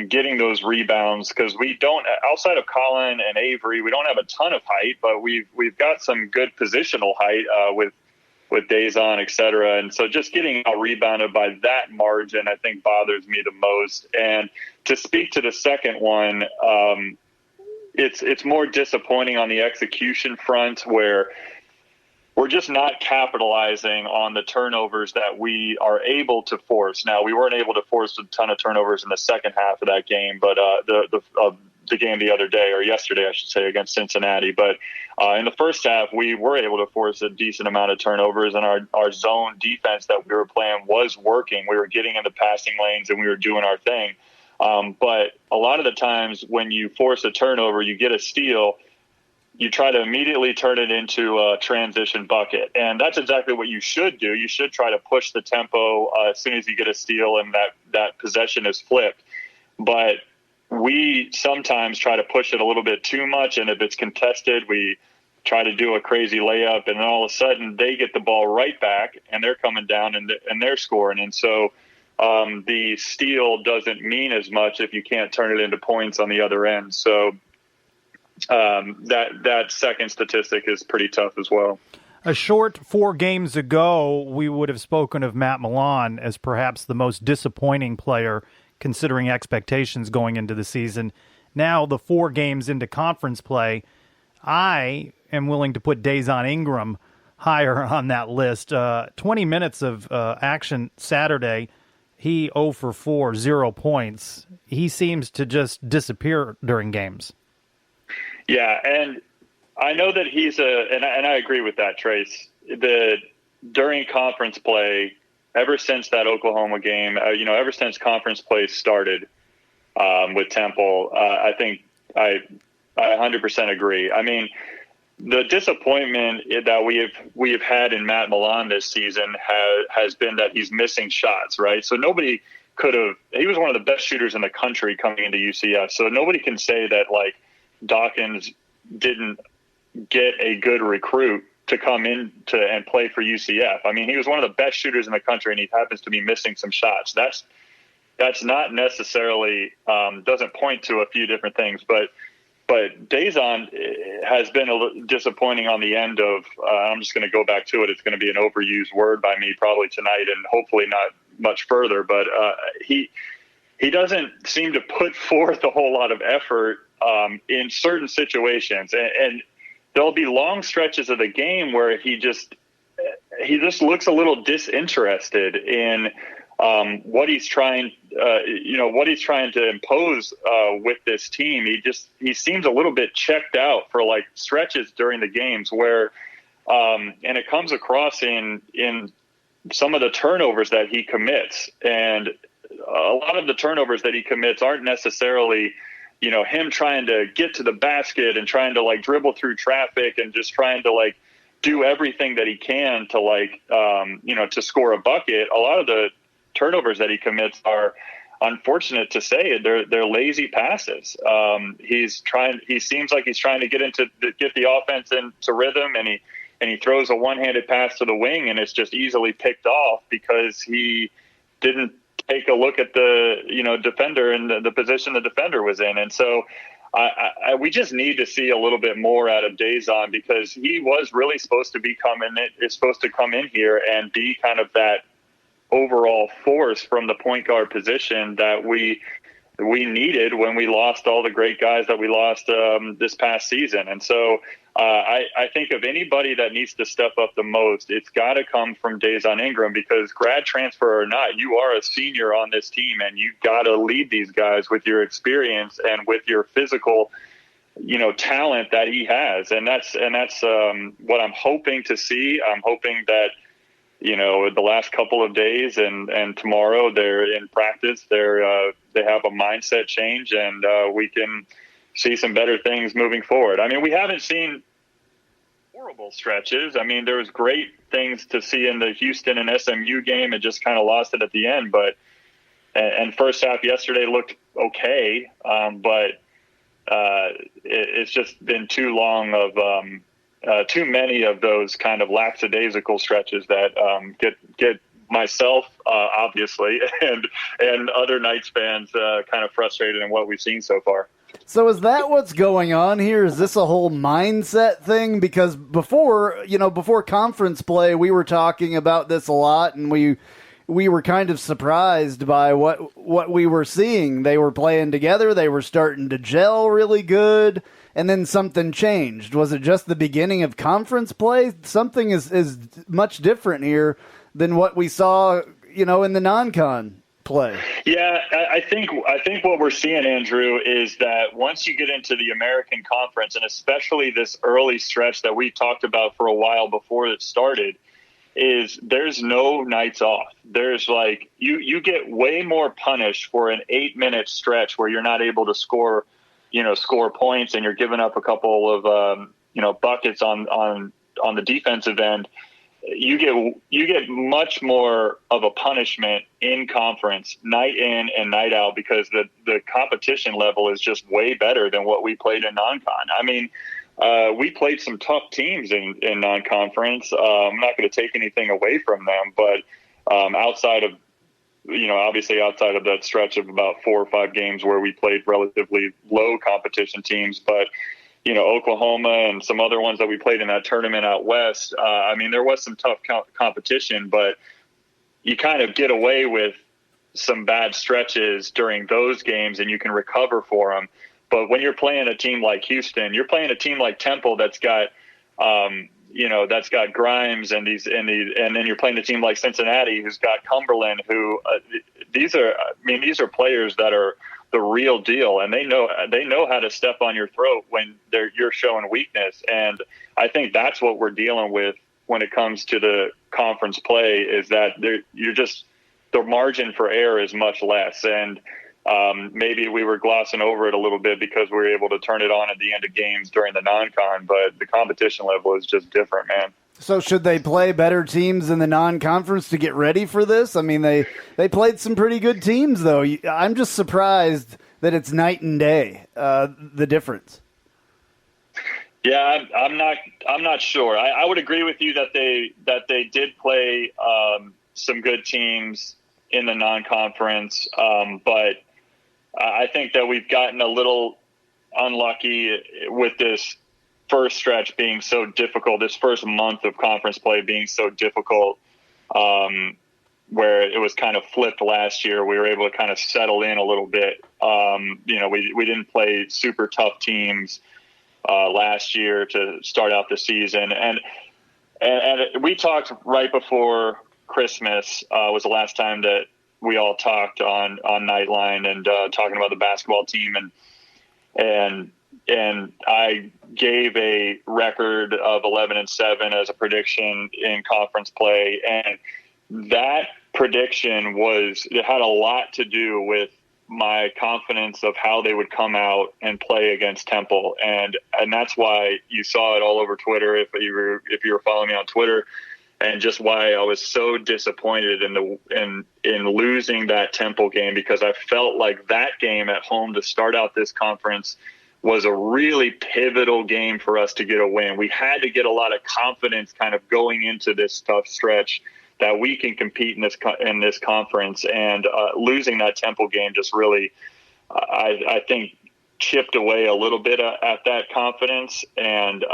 Speaker 11: getting those rebounds, because we don't, outside of Colin and Avery, we don't have a ton of height, but we've got some good positional height with Dazon, et cetera. And so just getting out rebounded by that margin, I think, bothers me the most. And to speak to the second one, it's more disappointing on the execution front, where we're just not capitalizing on the turnovers that we are able to force. Now, we weren't able to force a ton of turnovers in the second half of that game, but the game the other day, or yesterday, I should say, against Cincinnati. But in the first half, we were able to force a decent amount of turnovers, and our zone defense that we were playing was working. We were getting into passing lanes, and we were doing our thing. But a lot of the times when you force a turnover, you get a steal, you try to immediately turn it into a transition bucket. And that's exactly what you should do. You should try to push the tempo as soon as you get a steal and that possession is flipped. But we sometimes try to push it a little bit too much, and if it's contested, we try to do a crazy layup, and all of a sudden they get the ball right back, and they're coming down and they're scoring. And so the steal doesn't mean as much if you can't turn it into points on the other end. So that second statistic is pretty tough as well.
Speaker 4: A short 4 games ago, we would have spoken of Matt Milon as perhaps the most disappointing player considering expectations going into the season. Now, the 4 games into conference play, I am willing to put Dazon Ingram higher on that list. 20 minutes of action Saturday, he 0 for 4, 0 points. He seems to just disappear during games.
Speaker 11: Yeah, and I know that he's and I agree with that, Trace. During conference play, ever since that Oklahoma game, ever since conference play started with Temple, I think I 100% agree. I mean, the disappointment that we have had in Matt Milon this season has been that he's missing shots, right? So nobody could have. He was one of the best shooters in the country coming into UCF. So nobody can say that like Dawkins didn't get a good recruit to come in and play for UCF. I mean, he was one of the best shooters in the country, and he happens to be missing some shots. That's not necessarily doesn't point to a few different things, but Dazon has been a little disappointing on the end of. I'm just going to go back to it. It's going to be an overused word by me probably tonight, and hopefully not much further. But he doesn't seem to put forth a whole lot of effort in certain situations, and there'll be long stretches of the game where he just looks a little disinterested in what he's trying to impose with this team. He seems a little bit checked out for like stretches during the games where, and it comes across in some of the turnovers that he commits. And a lot of the turnovers that he commits aren't necessarily, him trying to get to the basket and trying to like dribble through traffic and just trying to like do everything that he can to like, to score a bucket. A lot of the turnovers that he commits are, unfortunate to say, they're lazy passes. He seems like he's trying to get the offense into rhythm, and he throws a one-handed pass to the wing, and it's just easily picked off because he didn't take a look at the defender and the position the defender was in. And so we just need to see a little bit more out of Dazon, because he was really supposed to come in here and be kind of that overall force from the point guard position that we needed when we lost all the great guys that we lost this past season. And so I think of anybody that needs to step up the most, it's got to come from Dazon Ingram, because grad transfer or not, you are a senior on this team, and you've got to lead these guys with your experience and with your physical, talent that he has. And that's what I'm hoping to see. I'm hoping that, the last couple of days and tomorrow they're in practice. They have a mindset change, and we can see some better things moving forward. I mean, we haven't seen horrible stretches. I mean, there was great things to see in the Houston and SMU game, and just kind of lost it at the end. But and first half yesterday looked okay, but it's just been too long of too many of those kind of lackadaisical stretches that get myself obviously and other Knights fans kind of frustrated in what we've seen so far.
Speaker 3: So is that what's going on here? Is this a whole mindset thing? Because before conference play, we were talking about this a lot, and we were kind of surprised by what we were seeing. They were playing together. They were starting to gel really good, and then something changed. Was it just the beginning of conference play? Something is much different here than what we saw, in the non-con play.
Speaker 11: Yeah, I think what we're seeing, Andrew, is that once you get into the American Conference, and especially this early stretch that we talked about for a while before it started, is there's no nights off. There's like you get way more punished for an 8-minute stretch where you're not able to score points, and you're giving up a couple of buckets on the defensive end. You get much more of a punishment in conference, night in and night out, because the competition level is just way better than what we played in non-con. I mean, we played some tough teams in non-conference. I'm not going to take anything away from them, but outside of that stretch of about 4 or 5 games where we played relatively low competition teams, but Oklahoma and some other ones that we played in that tournament out west. I mean, there was some tough competition, but you kind of get away with some bad stretches during those games, and you can recover for them. But when you're playing a team like Houston, you're playing a team like Temple that's got, that's got Grimes and then you're playing a team like Cincinnati who's got Cumberland, who these are players that are the real deal, and they know how to step on your throat when you're showing weakness. And I think that's what we're dealing with when it comes to the conference play, is that the margin for error is much less. And maybe we were glossing over it a little bit because we were able to turn it on at the end of games during the non-con, but the competition level is just different, man.
Speaker 3: So should they play better teams in the non-conference to get ready for this? I mean, they played some pretty good teams, though. I'm just surprised that it's night and day, the difference.
Speaker 11: Yeah, I'm not sure. I would agree with you that they did play some good teams in the non-conference, but I think that we've gotten a little unlucky with this first stretch being so difficult, this first month of conference play being so difficult, where it was kind of flipped last year. We were able to kind of settle in a little bit. We didn't play super tough teams last year to start out the season. And we talked right before Christmas was the last time that we all talked on Nightline and talking about the basketball team. And I gave a record of 11-7 as a prediction in conference play. And that prediction it had a lot to do with my confidence of how they would come out and play against Temple. And that's why you saw it all over Twitter if you were following me on Twitter, and just why I was so disappointed in losing that Temple game, because I felt like that game at home to start out this conference was a really pivotal game for us to get a win. We had to get a lot of confidence kind of going into this tough stretch that we can compete in this conference, and losing that Temple game just really, I think, chipped away a little bit at that confidence. And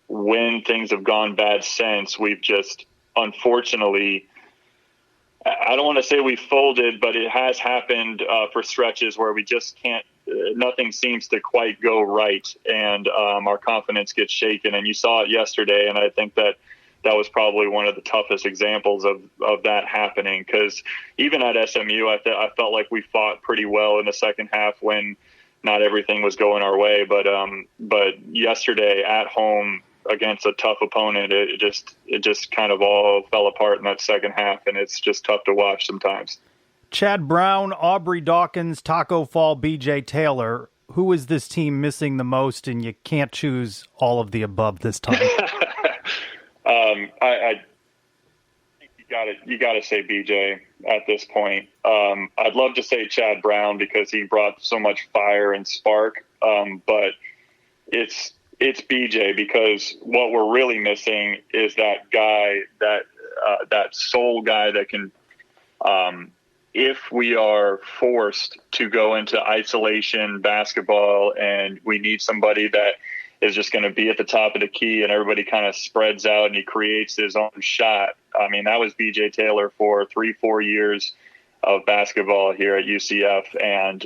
Speaker 11: when things have gone bad since, we've just, unfortunately, I don't want to say we folded, but it has happened for stretches where we just can't. Nothing seems to quite go right, and our confidence gets shaken. And you saw it yesterday, and I think that was probably one of the toughest examples of that happening, because even at SMU, I felt like we fought pretty well in the second half when not everything was going our way. But yesterday at home against a tough opponent, it just kind of all fell apart in that second half, and it's just tough to watch sometimes.
Speaker 4: Chad Brown, Aubrey Dawkins, Taco Fall, BJ Taylor. Who is this team missing the most? And you can't choose all of the above this time.
Speaker 11: I think you got to say BJ at this point. I'd love to say Chad Brown because he brought so much fire and spark, but it's BJ, because what we're really missing is that guy, that sole guy that can, if we are forced to go into isolation basketball and we need somebody that is just going to be at the top of the key and everybody kind of spreads out and he creates his own shot. I mean, that was BJ Taylor for 3-4 years of basketball here at UCF, and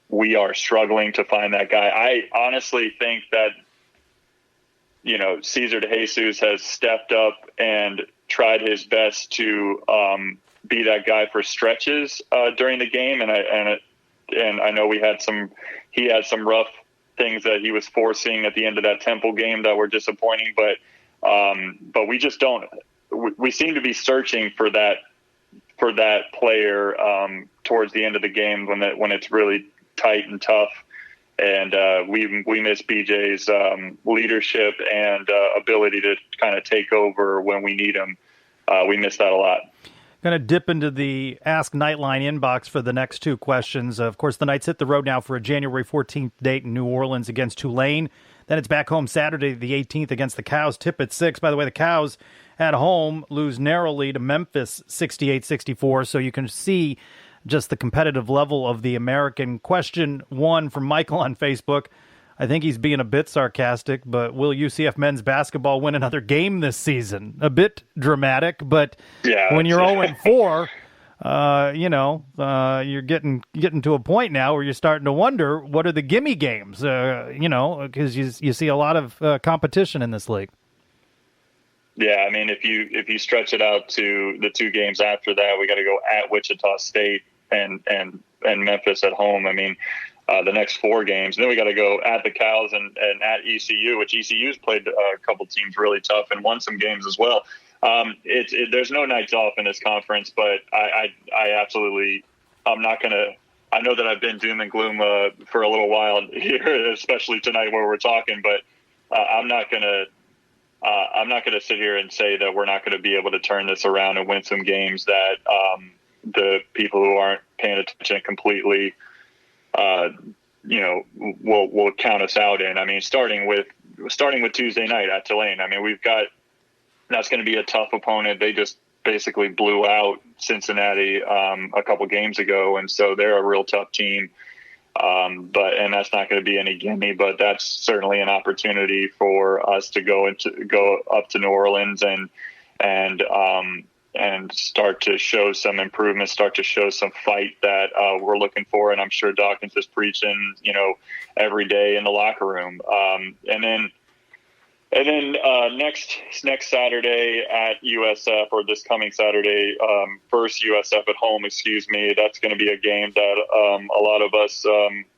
Speaker 11: we are struggling to find that guy. I honestly think that, Cesar De Jesus has stepped up and tried his best to be that guy for stretches during the game. And I know he had some rough things that he was forcing at the end of that Temple game that were disappointing, but we just don't. We seem to be searching for that player towards the end of the game when it's really tight and tough, and we miss BJ's leadership and ability to kind of take over when we need him. We miss that a lot.
Speaker 4: Going to dip into the Ask Nightline inbox for the next two questions. Of course, the Knights hit the road now for a January 14th date in New Orleans against Tulane. Then it's back home Saturday the 18th against the Cows. Tip at 6. By the way, the Cows at home lose narrowly to Memphis 68-64, so you can see just the competitive level of the American. Question 1 from Michael on Facebook. I think he's being a bit sarcastic, but will UCF men's basketball win another game this season? A bit dramatic, but when you're 0-4, you're getting to a point now where you're starting to wonder, what are the gimme games? Because you see a lot of competition in this league.
Speaker 11: Yeah, I mean, if you stretch it out to the two games after that, we got to go at Wichita State and Memphis at home. I mean, the next 4 games. And then we got to go at the Cows and at ECU, which ECU's played a couple teams really tough and won some games as well. There's no nights off in this conference, but I absolutely, I'm not going to, I know that I've been doom and gloom for a little while here, especially tonight where we're talking, but I'm not going to sit here and say that we're not going to be able to turn this around and win some games that the people who aren't paying attention completely will count us out in. I mean, starting with Tuesday night at Tulane. I mean, that's going to be a tough opponent. They just basically blew out Cincinnati a couple games ago, and so they're a real tough team. And that's not going to be any gimme, but that's certainly an opportunity for us to go up to New Orleans and start to show some improvement, start to show some fight that we're looking for. And I'm sure Dawkins is preaching, every day in the locker room. And then next Saturday at USF, or this coming Saturday, versus USF at home, that's going to be a game that a lot of us,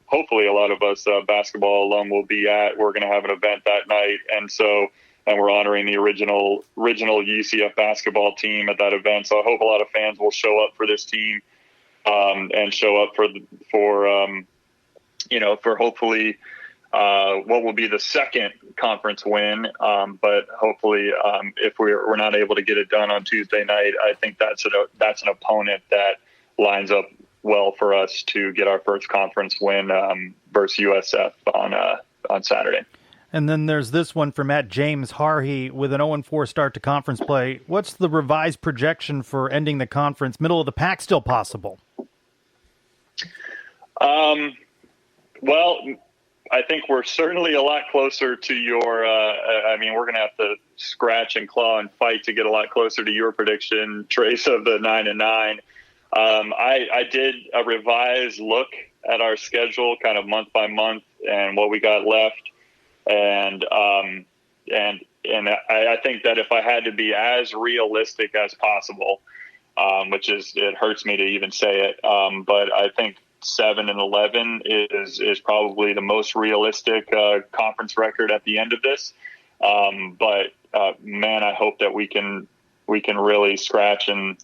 Speaker 11: hopefully a lot of us basketball alum will be at. We're going to have an event that night. And we're honoring the original UCF basketball team at that event. So I hope a lot of fans will show up for this team, and show up for hopefully what will be the second conference win. But hopefully, if we're not able to get it done on Tuesday night, I think that's an opponent that lines up well for us to get our first conference win versus USF on Saturday.
Speaker 4: And then there's this one from @James Harhey with an 0-4 start to conference play. What's the revised projection for ending the conference? Middle of the pack still possible?
Speaker 11: Well, I think we're certainly a lot closer to your we're going to have to scratch and claw and fight to get a lot closer to your prediction, Trace, of the 9-9. I did a revised look at our schedule kind of month by month and what we got left. And I think that if I had to be as realistic as possible, it hurts me to even say it, but I think 7-11 is probably the most realistic conference record at the end of this. But I hope that we can really scratch and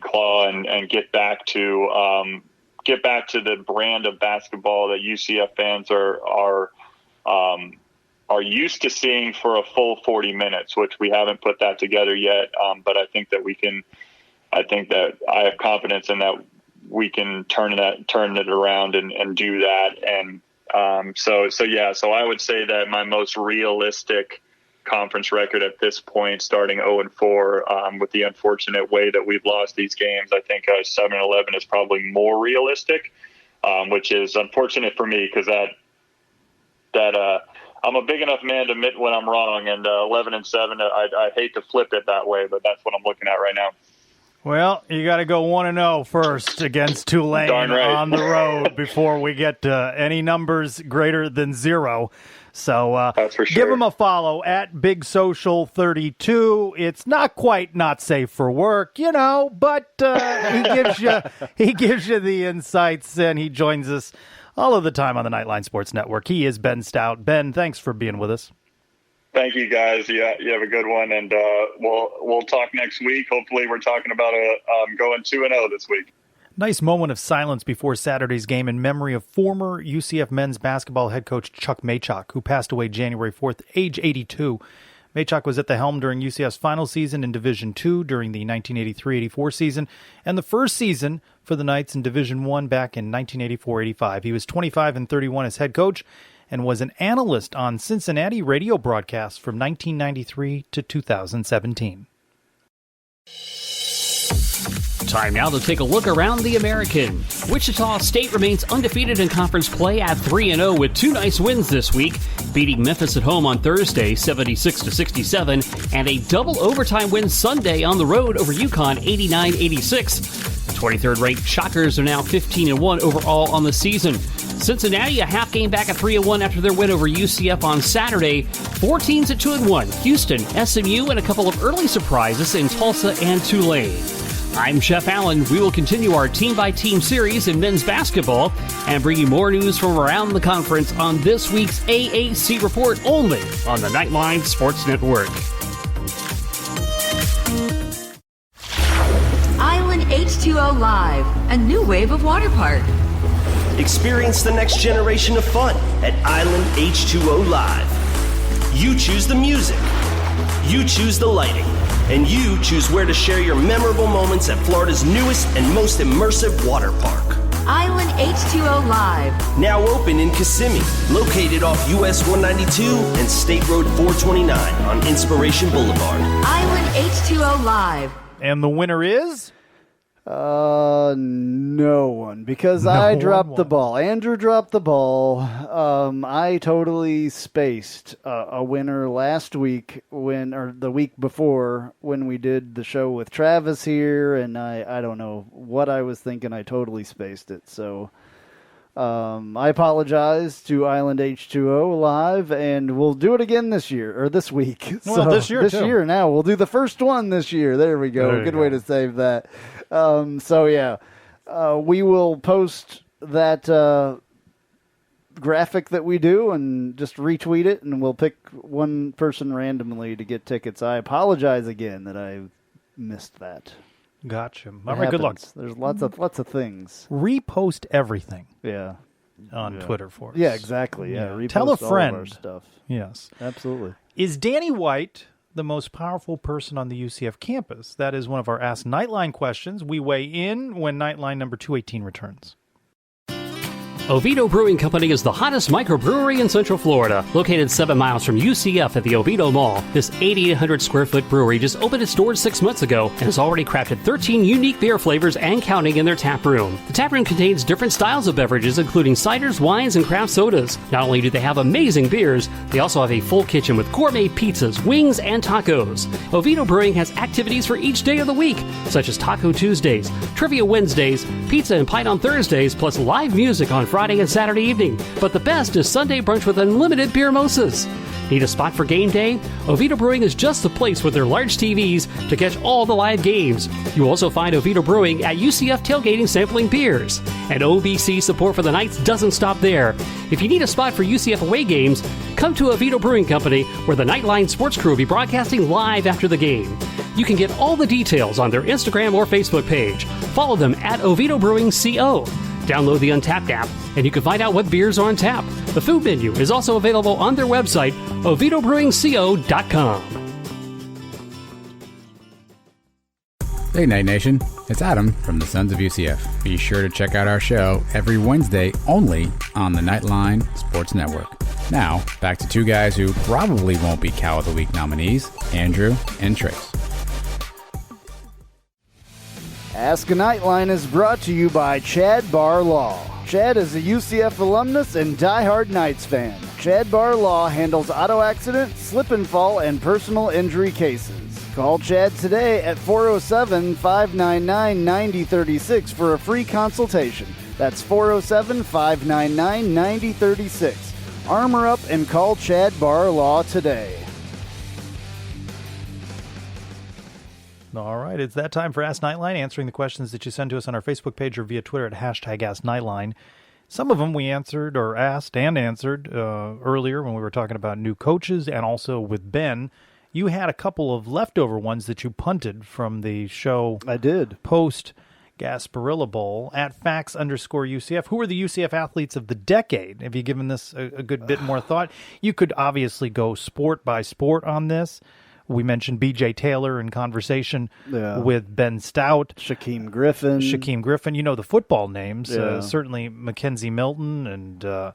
Speaker 11: claw and get back to the brand of basketball that UCF fans are used to seeing for a full 40 minutes, which we haven't put that together yet. But I think that I have confidence in that we can turn it around and do that. And so I would say that my most realistic conference record at this point, starting 0-4, with the unfortunate way that we've lost these games, I think 7-11 is probably more realistic, which is unfortunate for me because that I'm a big enough man to admit when I'm wrong, and 11-7, I hate to flip it that way, but that's what I'm looking at right now.
Speaker 4: Well, you got to go 1-0 first against Tulane on the road before we get to any numbers greater than 0. So
Speaker 11: that's for sure.
Speaker 4: Give him a follow @BigSocial32. It's not quite not safe for work, but he gives you the insights, and he joins us all of the time on the Nightline Sports Network. He is Ben Stout. Ben, thanks for being with us.
Speaker 11: Thank you, guys. You have a good one, and we'll talk next week. Hopefully, we're talking about going 2-0 this week.
Speaker 4: Nice moment of silence before Saturday's game in memory of former UCF men's basketball head coach Chuck Maychak, who passed away January 4th, age 82. Maychak was at the helm during UCF's final season in Division II during the 1983-84 season, and the first season for the Knights in Division I back in 1984-85. He was 25-31 as head coach and was an analyst on Cincinnati radio broadcasts from 1993 to 2017.
Speaker 12: Time now to take a look around the American. Wichita State remains undefeated in conference play at 3-0 with two nice wins this week, beating Memphis at home on Thursday 76-67, and a double overtime win Sunday on the road over UConn 89-86. The 23rd-ranked Shockers are now 15-1 overall on the season. Cincinnati a half game back at 3-1 after their win over UCF on Saturday. 4 teams at 2-1, Houston, SMU, and a couple of early surprises in Tulsa and Tulane. I'm Jeff Allen. We will continue our team-by-team series in men's basketball and bring you more news from around the conference on this week's AAC Report only on the Nightline Sports Network.
Speaker 2: Island H2O Live, a new wave of water park.
Speaker 13: Experience the next generation of fun at Island H2O Live. You choose the music. You choose the lighting. And you choose where to share your memorable moments at Florida's newest and most immersive water park.
Speaker 2: Island H2O Live.
Speaker 13: Now open in Kissimmee, located off US 192 and State Road 429 on Inspiration Boulevard.
Speaker 2: Island H2O Live.
Speaker 4: And the winner is
Speaker 3: No one, because I dropped the ball. Andrew dropped the ball. I totally spaced a winner last week or the week before when we did the show with Travis here, and I don't know what I was thinking. I totally spaced it. So I apologize to Island H2O Live, and we'll do it again this week.
Speaker 4: Well, this year
Speaker 3: now. We'll do the first one this year. There we go. Good way to save that. We will post that graphic that we do and just retweet it, and we'll pick one person randomly to get tickets. I apologize again that I missed that.
Speaker 4: Gotcha. All right, good luck.
Speaker 3: There's lots of things.
Speaker 4: Repost everything.
Speaker 3: Yeah.
Speaker 4: On Twitter for us.
Speaker 3: Yeah, exactly. Yeah. Repost
Speaker 4: Tell a friend.
Speaker 3: all of our stuff.
Speaker 4: Yes.
Speaker 3: Absolutely.
Speaker 4: Is Danny White the most powerful person on the UCF campus? That is one of our Ask Nightline questions. We weigh in when Nightline number 218 returns.
Speaker 12: Oviedo Brewing Company is the hottest microbrewery in Central Florida. Located 7 miles from UCF at the Oviedo Mall, this 8,800 square foot brewery just opened its doors 6 months ago and has already crafted 13 unique beer flavors and counting in their tap room. The tap room contains different styles of beverages, including ciders, wines, and craft sodas. Not only do they have amazing beers, they also have a full kitchen with gourmet pizzas, wings, and tacos. Oviedo Brewing has activities for each day of the week, such as Taco Tuesdays, Trivia Wednesdays, Pizza and Pint on Thursdays, plus live music on Friday and Saturday evening. But the best is Sunday brunch with unlimited beer mimosas. Need a spot for game day? Oviedo Brewing is just the place with their large TVs to catch all the live games. You'll also find Oviedo Brewing at UCF tailgating sampling beers. And OBC support for the Knights doesn't stop there. If you need a spot for UCF away games, come to Oviedo Brewing Company, where the Nightline sports crew will be broadcasting live after the game. You can get all the details on their Instagram or Facebook page. Follow them at Oviedo Brewing CO. Download the Untapped app, and you can find out what beers are on tap. The food menu is also available on their website, oviedobrewingco.com.
Speaker 14: Hey Night Nation, it's Adam from the Sons of UCF. Be sure to check out our show every Wednesday only on the Nightline Sports Network. Now, back to two guys who probably won't be Cow of the Week nominees, Andrew and Trace.
Speaker 3: Ask a Nightline is brought to you by Chad Barr Law. Chad is a UCF alumnus and diehard Knights fan. Chad Barr Law handles auto accident, slip and fall, and personal injury cases. Call Chad today at 407-599-9036 for a free consultation. That's 407-599-9036. Armor up and call Chad Barr Law today.
Speaker 4: All right, it's that time for Ask Nightline, answering the questions that you send to us on our Facebook page or via Twitter at hashtag AskNightline. Some of them we answered or asked and answered earlier when we were talking about new coaches and also with Ben. You had a couple of leftover ones that you punted from the show.
Speaker 3: I did.
Speaker 4: Post Gasparilla Bowl at @facts_UCF. Who are the UCF athletes of the decade? Have you given this a good bit more thought? You could obviously go sport by sport on this. We mentioned B.J. Taylor in conversation with Ben Stout.
Speaker 3: Shaquem Griffin.
Speaker 4: You know the football names. Certainly Mackenzie Milton. And, I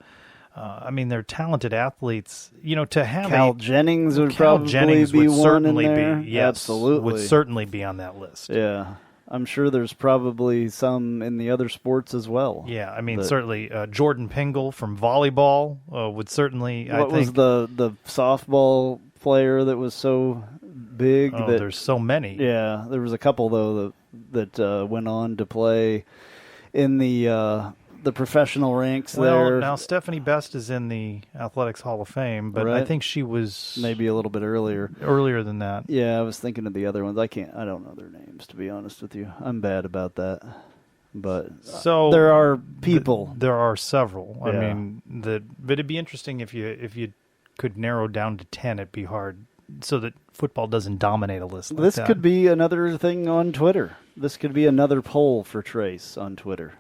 Speaker 4: mean, they're talented athletes. You know, to have
Speaker 3: Cal Jennings would probably be one in there.
Speaker 4: Yes,
Speaker 3: absolutely.
Speaker 4: Would certainly be on that list.
Speaker 3: Yeah. I'm sure there's probably some in the other sports as well.
Speaker 4: Yeah, I mean, certainly Jordan Pingle from volleyball would certainly,
Speaker 3: What was the softball player that was so big?
Speaker 4: There's so many.
Speaker 3: Yeah, there was a couple, though, that went on to play in the professional ranks there.
Speaker 4: Well, now Stephanie Best is in the Athletics Hall of Fame, but I think she was
Speaker 3: maybe a little bit earlier.
Speaker 4: Earlier than that.
Speaker 3: Yeah, I was thinking of the other ones. I don't know their names, to be honest with you. I'm bad about that. But
Speaker 4: so
Speaker 3: there are people.
Speaker 4: There are several.
Speaker 3: Yeah.
Speaker 4: I mean, but it'd be interesting if you could narrow down to 10. It'd be hard, so that football doesn't dominate a list. Like
Speaker 3: this
Speaker 4: that.
Speaker 3: Could be another thing on Twitter. This could be another poll for Trace on Twitter.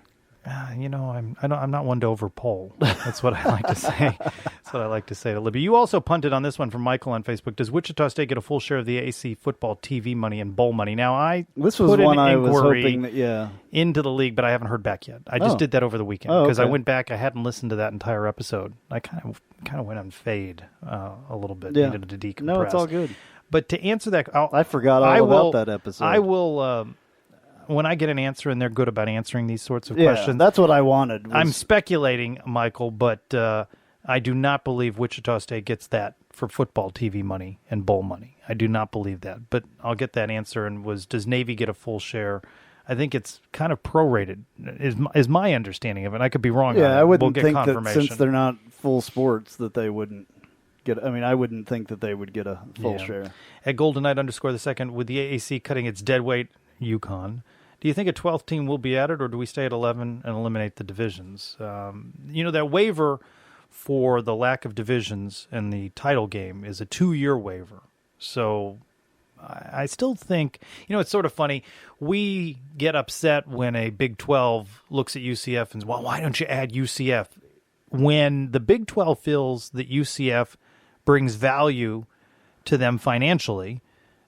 Speaker 4: You know, I'm not one to overpoll. That's what I like to say. That's what I like to say to Libby. You also punted on this one from Michael on Facebook. Does Wichita State get a full share of the AC football TV money and bowl money? Now,
Speaker 3: this was
Speaker 4: put
Speaker 3: one
Speaker 4: an
Speaker 3: I was
Speaker 4: inquiry
Speaker 3: hoping that,
Speaker 4: into the league, but I haven't heard back yet. I just did that over the weekend because I went back. I hadn't listened to that entire episode. I kind of went on fade a little bit.
Speaker 3: Yeah.
Speaker 4: Needed to decompress.
Speaker 3: No, it's all good.
Speaker 4: But to answer that,
Speaker 3: I forgot all about that episode.
Speaker 4: I will. when I get an answer and they're good about answering these sorts of
Speaker 3: Yeah,
Speaker 4: questions.
Speaker 3: that's what I wanted.
Speaker 4: I'm speculating, Michael, but I do not believe Wichita State gets that for football TV money and bowl money. I do not believe that, but I'll get that answer. And does Navy get a full share? I think it's kind of prorated, is my understanding of it. I could be wrong.
Speaker 3: Yeah,
Speaker 4: on it.
Speaker 3: I wouldn't
Speaker 4: we'll get
Speaker 3: think that
Speaker 4: confirmation.
Speaker 3: since they're not full sports that they wouldn't get. I mean, I wouldn't think that they would get a full share.
Speaker 4: At Golden Knight _2, with the AAC cutting its deadweight, UConn, do you think a 12th team will be added, or do we stay at 11 and eliminate the divisions? That waiver for the lack of divisions in the title game is a 2-year waiver. So I still think, it's sort of funny. We get upset when a Big 12 looks at UCF and says, well, why don't you add UCF? When the Big 12 feels that UCF brings value to them financially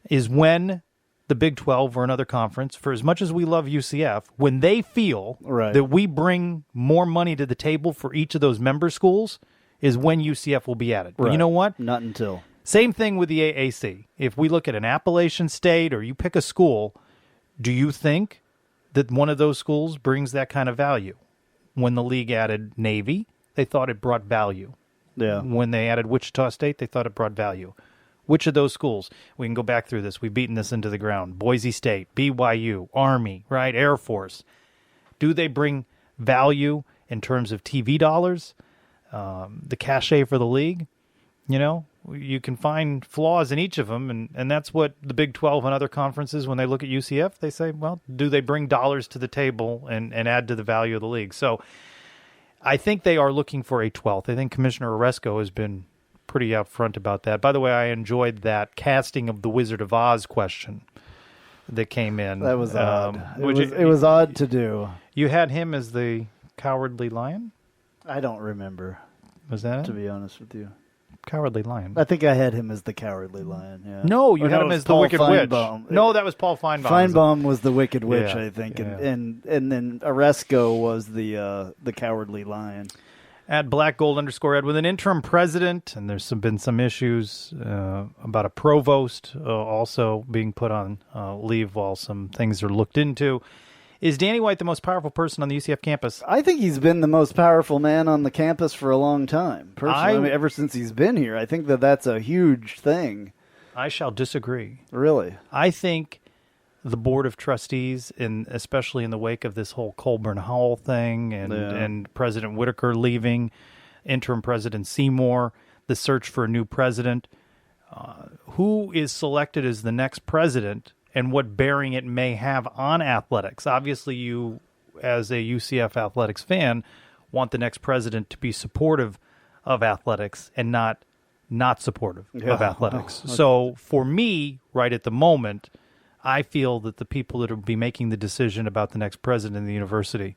Speaker 4: is when the Big 12 or another conference, for as much as we love UCF, when they feel that we bring more money to the table for each of those member schools is when UCF will be added. But you know what?
Speaker 3: Not until.
Speaker 4: Same thing with the AAC. If we look at an Appalachian state or you pick a school, do you think that one of those schools brings that kind of value? When the league added Navy, they thought it brought value.
Speaker 3: Yeah.
Speaker 4: When they added Wichita State, they thought it brought value. Which of those schools? We can go back through this. We've beaten this into the ground. Boise State, BYU, Army, right? Air Force. Do they bring value in terms of TV dollars? The cachet for the league? You can find flaws in each of them, and that's what the Big 12 and other conferences, when they look at UCF, they say, well, do they bring dollars to the table and add to the value of the league? So I think they are looking for a 12th. I think Commissioner Oresco has been pretty upfront about that. By the way, I enjoyed that casting of the Wizard of Oz question that came in.
Speaker 3: That was odd. It was odd to do.
Speaker 4: You had him as the Cowardly Lion?
Speaker 3: I don't remember.
Speaker 4: Was that it?
Speaker 3: To be honest with you.
Speaker 4: Cowardly Lion.
Speaker 3: I think I had him as the Cowardly Lion. Yeah.
Speaker 4: No, you had him as the Wicked Witch.
Speaker 3: Feinbaum.
Speaker 4: No, that was Paul Feinbaum.
Speaker 3: Feinbaum was the Wicked Witch,
Speaker 4: Yeah,
Speaker 3: I think,
Speaker 4: yeah.
Speaker 3: and then Oresco was the Cowardly Lion.
Speaker 4: At Black Gold _Ed, with an interim president, and there's been some issues about a provost also being put on leave while some things are looked into. Is Danny White the most powerful person on the UCF campus?
Speaker 3: I think he's been the most powerful man on the campus for a long time. Personally, I mean, ever since he's been here, I think that's a huge thing.
Speaker 4: I shall disagree.
Speaker 3: Really?
Speaker 4: I think the Board of Trustees, and especially in the wake of this whole Colburn Howell thing and President Whitaker leaving, interim President Seymour, the search for a new president, who is selected as the next president and what bearing it may have on athletics. Obviously, you, as a UCF athletics fan, want the next president to be supportive of athletics and not supportive of athletics. So for me, right at the moment, I feel that the people that will be making the decision about the next president of the university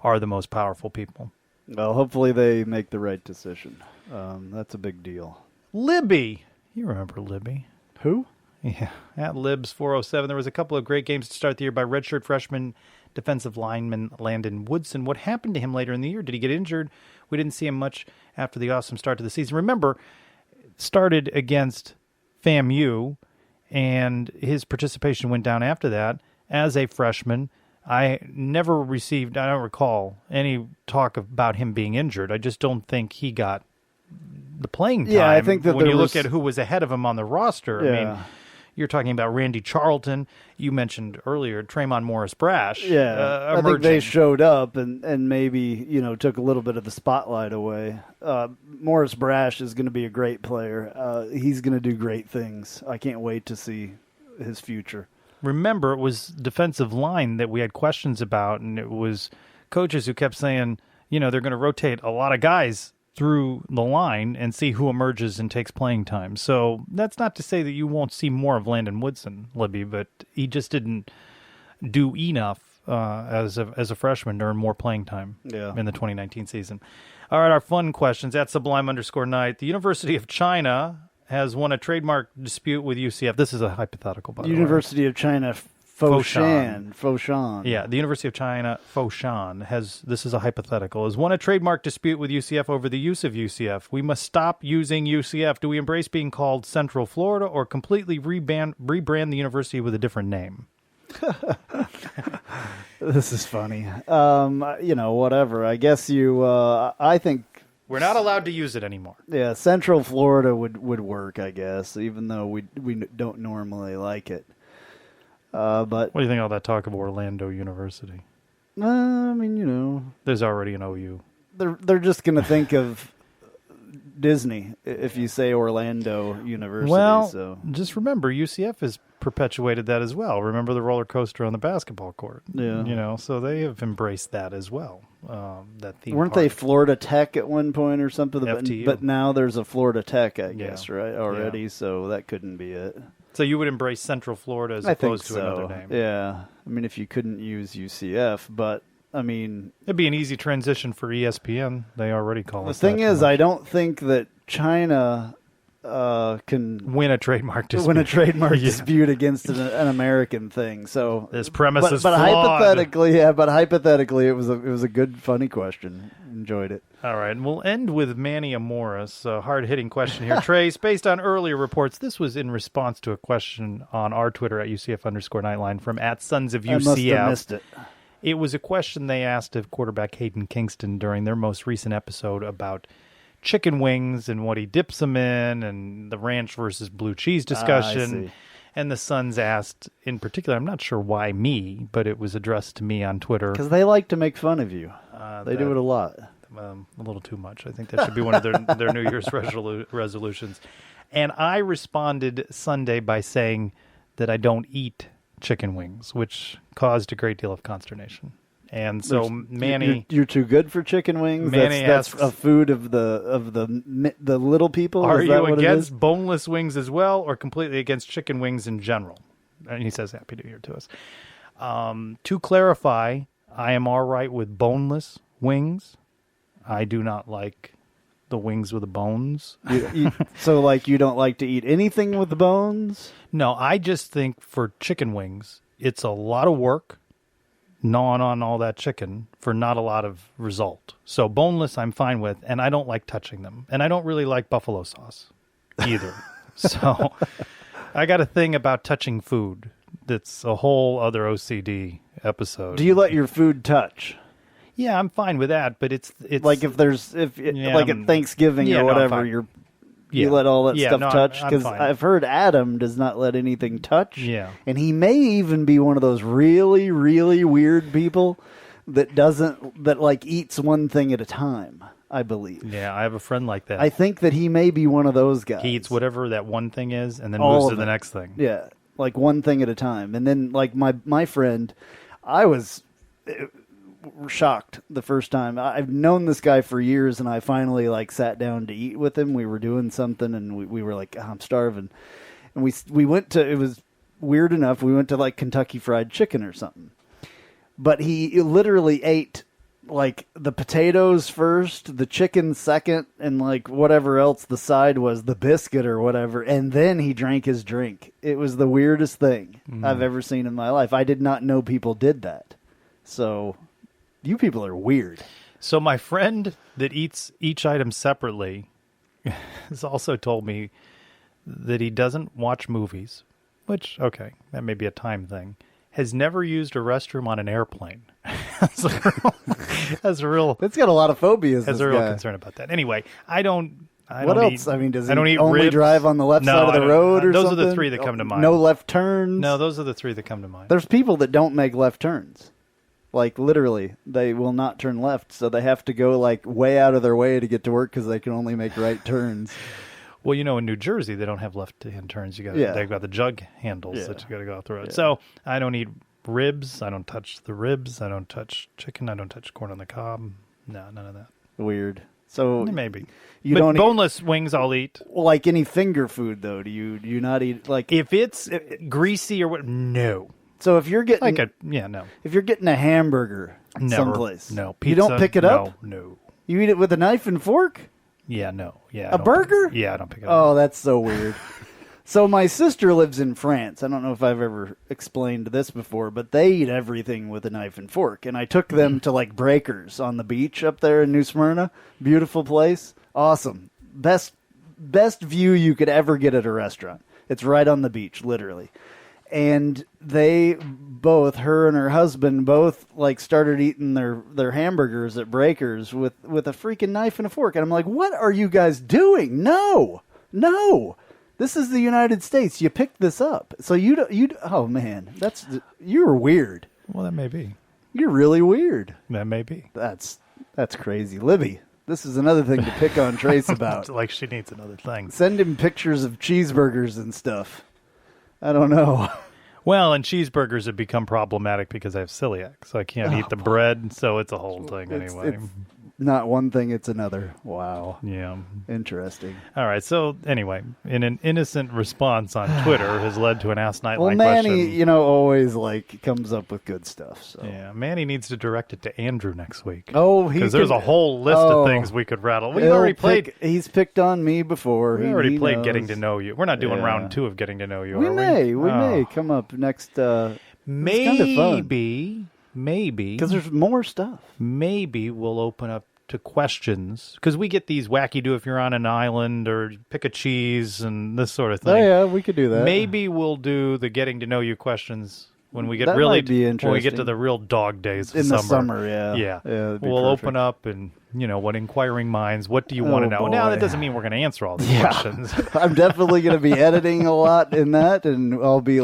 Speaker 4: are the most powerful people.
Speaker 3: Well, hopefully they make the right decision. That's a big deal.
Speaker 4: Libby. You remember Libby.
Speaker 3: Who?
Speaker 4: Yeah, at Libs 407. There was a couple of great games to start the year by redshirt freshman defensive lineman Landon Woodson. What happened to him later in the year? Did he get injured? We didn't see him much after the awesome start to the season. Remember, started against FAMU, and his participation went down after that as a freshman. I never received, I don't recall any talk about him being injured. I just don't think he got the playing time.
Speaker 3: Yeah, I think that
Speaker 4: when you look at who was ahead of him on the roster,
Speaker 3: Yeah.
Speaker 4: I mean, you're talking about Randy Charlton. You mentioned earlier Tremont Morris-Brash.
Speaker 3: Yeah, I think
Speaker 4: emerging.
Speaker 3: they showed up and maybe, took a little bit of the spotlight away. Morris Brash is going to be a great player. He's going to do great things. I can't wait to see his future.
Speaker 4: Remember, it was defensive line that we had questions about, and it was coaches who kept saying, they're going to rotate a lot of guys through the line and see who emerges and takes playing time. So that's not to say that you won't see more of Landon Woodson, Libby, but he just didn't do enough as a freshman to earn more playing time in the 2019 season. All right, our fun questions at Sublime_Night. The University of China has won a trademark dispute with UCF. This is a hypothetical, by the way.
Speaker 3: University of China Foshan.
Speaker 4: Yeah, the University of China, Foshan, this is a hypothetical, has won a trademark dispute with UCF over the use of UCF. We must stop using UCF. Do we embrace being called Central Florida or completely rebrand the university with a different name?
Speaker 3: This is funny. Whatever. I guess I think
Speaker 4: We're not allowed to use it anymore.
Speaker 3: Yeah, Central Florida would work, I guess, even though we don't normally like it. But
Speaker 4: what do you think of all that talk of Orlando University?
Speaker 3: I mean,
Speaker 4: there's already an OU.
Speaker 3: They're just going to think of Disney if you say Orlando University.
Speaker 4: Well,
Speaker 3: so
Speaker 4: just remember, UCF has perpetuated that as well. Remember the roller coaster on the basketball court?
Speaker 3: Yeah.
Speaker 4: So they have embraced that as well. That theme
Speaker 3: weren't
Speaker 4: park.
Speaker 3: they Florida Tech at one point or something?
Speaker 4: FTU.
Speaker 3: But now there's a Florida Tech, I guess, right? Already,
Speaker 4: Yeah.
Speaker 3: So that couldn't be it.
Speaker 4: So you would embrace Central Florida as
Speaker 3: I
Speaker 4: opposed
Speaker 3: think
Speaker 4: to
Speaker 3: so.
Speaker 4: another name?
Speaker 3: Yeah. I mean, if you couldn't use UCF, but I mean,
Speaker 4: it'd be an easy transition for ESPN. They already call
Speaker 3: the
Speaker 4: it.
Speaker 3: thing is, I don't think that China can
Speaker 4: win a trademark dispute.
Speaker 3: Dispute against an American thing. So
Speaker 4: this premise is
Speaker 3: but
Speaker 4: flawed.
Speaker 3: hypothetically, it was a good, funny question. Enjoyed it.
Speaker 4: All right, and we'll end with Manny Amoris, a hard-hitting question here. Trace, based on earlier reports, this was in response to a question on our Twitter at UCF_Nightline from @SonsOfUCF.
Speaker 3: I must have missed it.
Speaker 4: It was a question they asked of quarterback Hayden Kingston during their most recent episode about chicken wings and what he dips them in and the ranch versus blue cheese discussion. And the Sons asked, in particular, I'm not sure why me, but it was addressed to me on Twitter.
Speaker 3: Because they like to make fun of you. They do it a lot.
Speaker 4: A little too much. I think that should be one of their New Year's resolutions. And I responded Sunday by saying that I don't eat chicken wings, which caused a great deal of consternation. And so Manny,
Speaker 3: you're too good for chicken wings.
Speaker 4: Manny
Speaker 3: that's
Speaker 4: asks,
Speaker 3: a food of the little people.
Speaker 4: Are
Speaker 3: is that
Speaker 4: you
Speaker 3: what
Speaker 4: against boneless wings as well, or completely against chicken wings in general? And he says, "Happy New Year" to us. To clarify, I am all right with boneless wings. I do not like the wings with the bones.
Speaker 3: So, you don't like to eat anything with the bones?
Speaker 4: No, I just think for chicken wings, it's a lot of work gnawing on all that chicken for not a lot of result. So boneless, I'm fine with, and I don't like touching them. And I don't really like buffalo sauce either. So I got a thing about touching food that's a whole other OCD episode.
Speaker 3: Do you let your food touch?
Speaker 4: Yeah, I'm fine with that, but it's
Speaker 3: like at Thanksgiving or whatever, you let all that stuff touch? Because I've heard Adam does not let anything touch.
Speaker 4: Yeah.
Speaker 3: And he may even be one of those really, really weird people that eats one thing at a time, I believe.
Speaker 4: Yeah, I have a friend like that.
Speaker 3: I think that he may be one of those guys.
Speaker 4: He eats whatever that one thing is and then moves to the next thing.
Speaker 3: Yeah, like one thing at a time. And then my friend, I was shocked the first time. I've known this guy for years, and I finally sat down to eat with him. We were doing something, and we were like, I'm starving, and we went to. It was weird enough. We went to Kentucky Fried Chicken or something, but he literally ate the potatoes first, the chicken second, and whatever else the side was, the biscuit or whatever, and then he drank his drink. It was the weirdest thing I've ever seen in my life. I did not know people did that. So. You people are weird.
Speaker 4: So my friend that eats each item separately has also told me that he doesn't watch movies, which, okay, that may be a time thing, has never used a restroom on an airplane. That's a real...
Speaker 3: It's got a lot of phobias,
Speaker 4: has a real concern about that. Anyway, I don't
Speaker 3: else?
Speaker 4: Eat,
Speaker 3: I mean, does he
Speaker 4: only
Speaker 3: ribs? Drive on the left side of the road or
Speaker 4: those
Speaker 3: something?
Speaker 4: Those are the three that come to mind.
Speaker 3: No left turns?
Speaker 4: No, those are the three that come to mind.
Speaker 3: There's people that don't make left turns. Literally, they will not turn left, so they have to go, way out of their way to get to work because they can only make right turns.
Speaker 4: Well, in New Jersey, they don't have left-hand turns. They've got the jug handles that you got to go out the road. Yeah. So I don't eat ribs. I don't touch the ribs. I don't touch chicken. I don't touch corn on the cob. No, none of that.
Speaker 3: Weird. So
Speaker 4: maybe but boneless wings I'll eat.
Speaker 3: Like any finger food, though, do you not eat
Speaker 4: if it's greasy or what? No.
Speaker 3: So if you're getting
Speaker 4: if
Speaker 3: you're getting a hamburger someplace,
Speaker 4: pizza,
Speaker 3: you don't pick it up.
Speaker 4: No,
Speaker 3: you eat it with a knife and fork.
Speaker 4: Yeah, no, yeah.
Speaker 3: A burger?
Speaker 4: I don't pick it up.
Speaker 3: Oh, that's so weird. So my sister lives in France. I don't know if I've ever explained this before, but they eat everything with a knife and fork. And I took them to Breakers on the beach up there in New Smyrna. Beautiful place, awesome, best view you could ever get at a restaurant. It's right on the beach, literally. and they both, her and her husband, both like started eating their hamburgers at Breakers with a freaking knife and a fork. And I'm like, what are you guys doing? No. This is the United States. You picked this up. So oh man, you're weird.
Speaker 4: Well, that may be.
Speaker 3: You're really weird.
Speaker 4: That may be.
Speaker 3: That's crazy. Libby, this is another thing to pick on Trace about.
Speaker 4: Like she needs another thing.
Speaker 3: Send him pictures of cheeseburgers and stuff. I don't know.
Speaker 4: Well, and cheeseburgers have become problematic because I have celiac, so I can't eat the bread, so it's a whole thing anyway.
Speaker 3: It's not one thing, it's another. Wow.
Speaker 4: Yeah.
Speaker 3: Interesting.
Speaker 4: All right, so anyway, in an innocent response on Twitter has led to an Ask Nightline
Speaker 3: well, Manny,
Speaker 4: question.
Speaker 3: always comes up with good stuff. So.
Speaker 4: Yeah, Manny needs to direct it to Andrew next week.
Speaker 3: Oh,
Speaker 4: because there's a whole list of things we could rattle. We've already played.
Speaker 3: He's picked on me before.
Speaker 4: We already played Getting to Know You. We're not doing round 2 of Getting to Know You.
Speaker 3: We may come up next.
Speaker 4: Maybe
Speaker 3: because there's more stuff.
Speaker 4: Maybe we'll open up to questions because we get these wacky do if you're on an island or pick a cheese and this sort of thing.
Speaker 3: Oh yeah, we could do that.
Speaker 4: Maybe we'll do the Getting to Know You questions when we get
Speaker 3: that
Speaker 4: really
Speaker 3: might be
Speaker 4: when we get to the real dog days of
Speaker 3: in
Speaker 4: summer.
Speaker 3: the summer. Yeah,
Speaker 4: we'll
Speaker 3: perfect.
Speaker 4: open up and what inquiring minds. What do you want to know?
Speaker 3: Boy.
Speaker 4: Now that doesn't mean we're going to answer all these questions.
Speaker 3: I'm definitely going to be editing a lot in that, and I'll be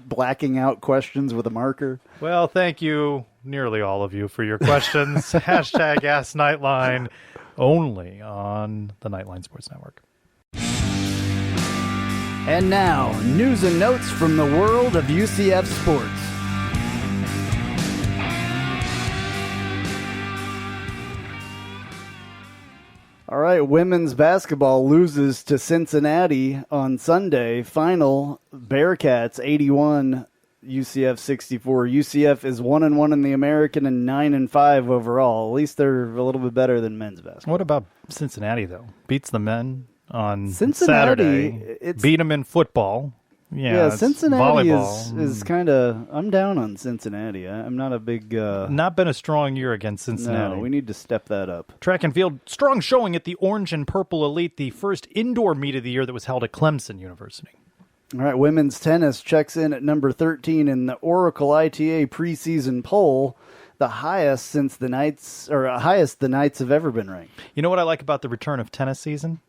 Speaker 3: blacking out questions with a marker.
Speaker 4: Well, thank you, nearly all of you, for your questions. Hashtag Ask Nightline, only on the Nightline Sports Network.
Speaker 3: And now, news and notes from the world of UCF sports. All right, women's basketball loses to Cincinnati on Sunday. Final, Bearcats 81, UCF 64. UCF is 1-1 in the American and 9-5 overall. At least they're a little bit better than men's basketball.
Speaker 4: What about Cincinnati, though? Beats the men on
Speaker 3: Cincinnati,
Speaker 4: Saturday. Beat them in football.
Speaker 3: Yeah, Cincinnati
Speaker 4: volleyball.
Speaker 3: is kind of... I'm down on Cincinnati. I'm not a big...
Speaker 4: Not been a strong year against Cincinnati.
Speaker 3: No, we need to step that up.
Speaker 4: Track and field, strong showing at the Orange and Purple Elite, the first indoor meet of the year that was held at Clemson University.
Speaker 3: All right, women's tennis checks in at number 13 in the Oracle ITA preseason poll, the highest since the Knights have ever been ranked.
Speaker 4: You know what I like about the return of tennis season?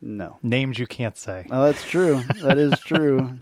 Speaker 3: No.
Speaker 4: Names you can't say.
Speaker 3: Oh, that's true. That is true.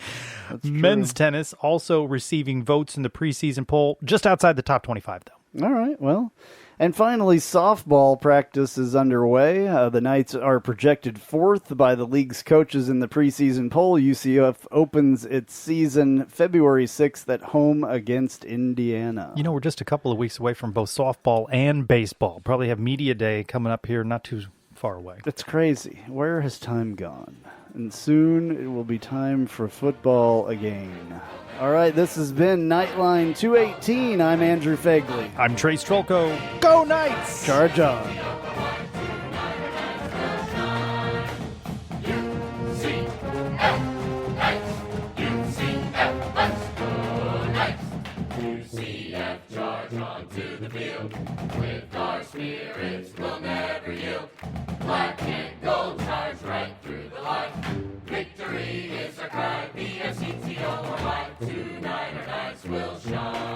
Speaker 3: That's true.
Speaker 4: Men's tennis also receiving votes in the preseason poll, just outside the top 25, though.
Speaker 3: All right, well. And finally, softball practice is underway. The Knights are projected 4th by the league's coaches in the preseason poll. UCF opens its season February 6th at home against Indiana.
Speaker 4: We're just a couple of weeks away from both softball and baseball. Probably have media day coming up here not too far away.
Speaker 3: It's crazy. Where has time gone? And soon it will be time for football again. All right, this has been Nightline 218. I'm Andrew Phegley.
Speaker 4: I'm Trace Trylko. Go Knights!
Speaker 3: Charge on.
Speaker 5: UCF, charge on to the field. With our spirits, we'll never yield. Black and gold charge right through the line. Victory is our cry. BSCTO or Y. 2 Niner Knights will shine.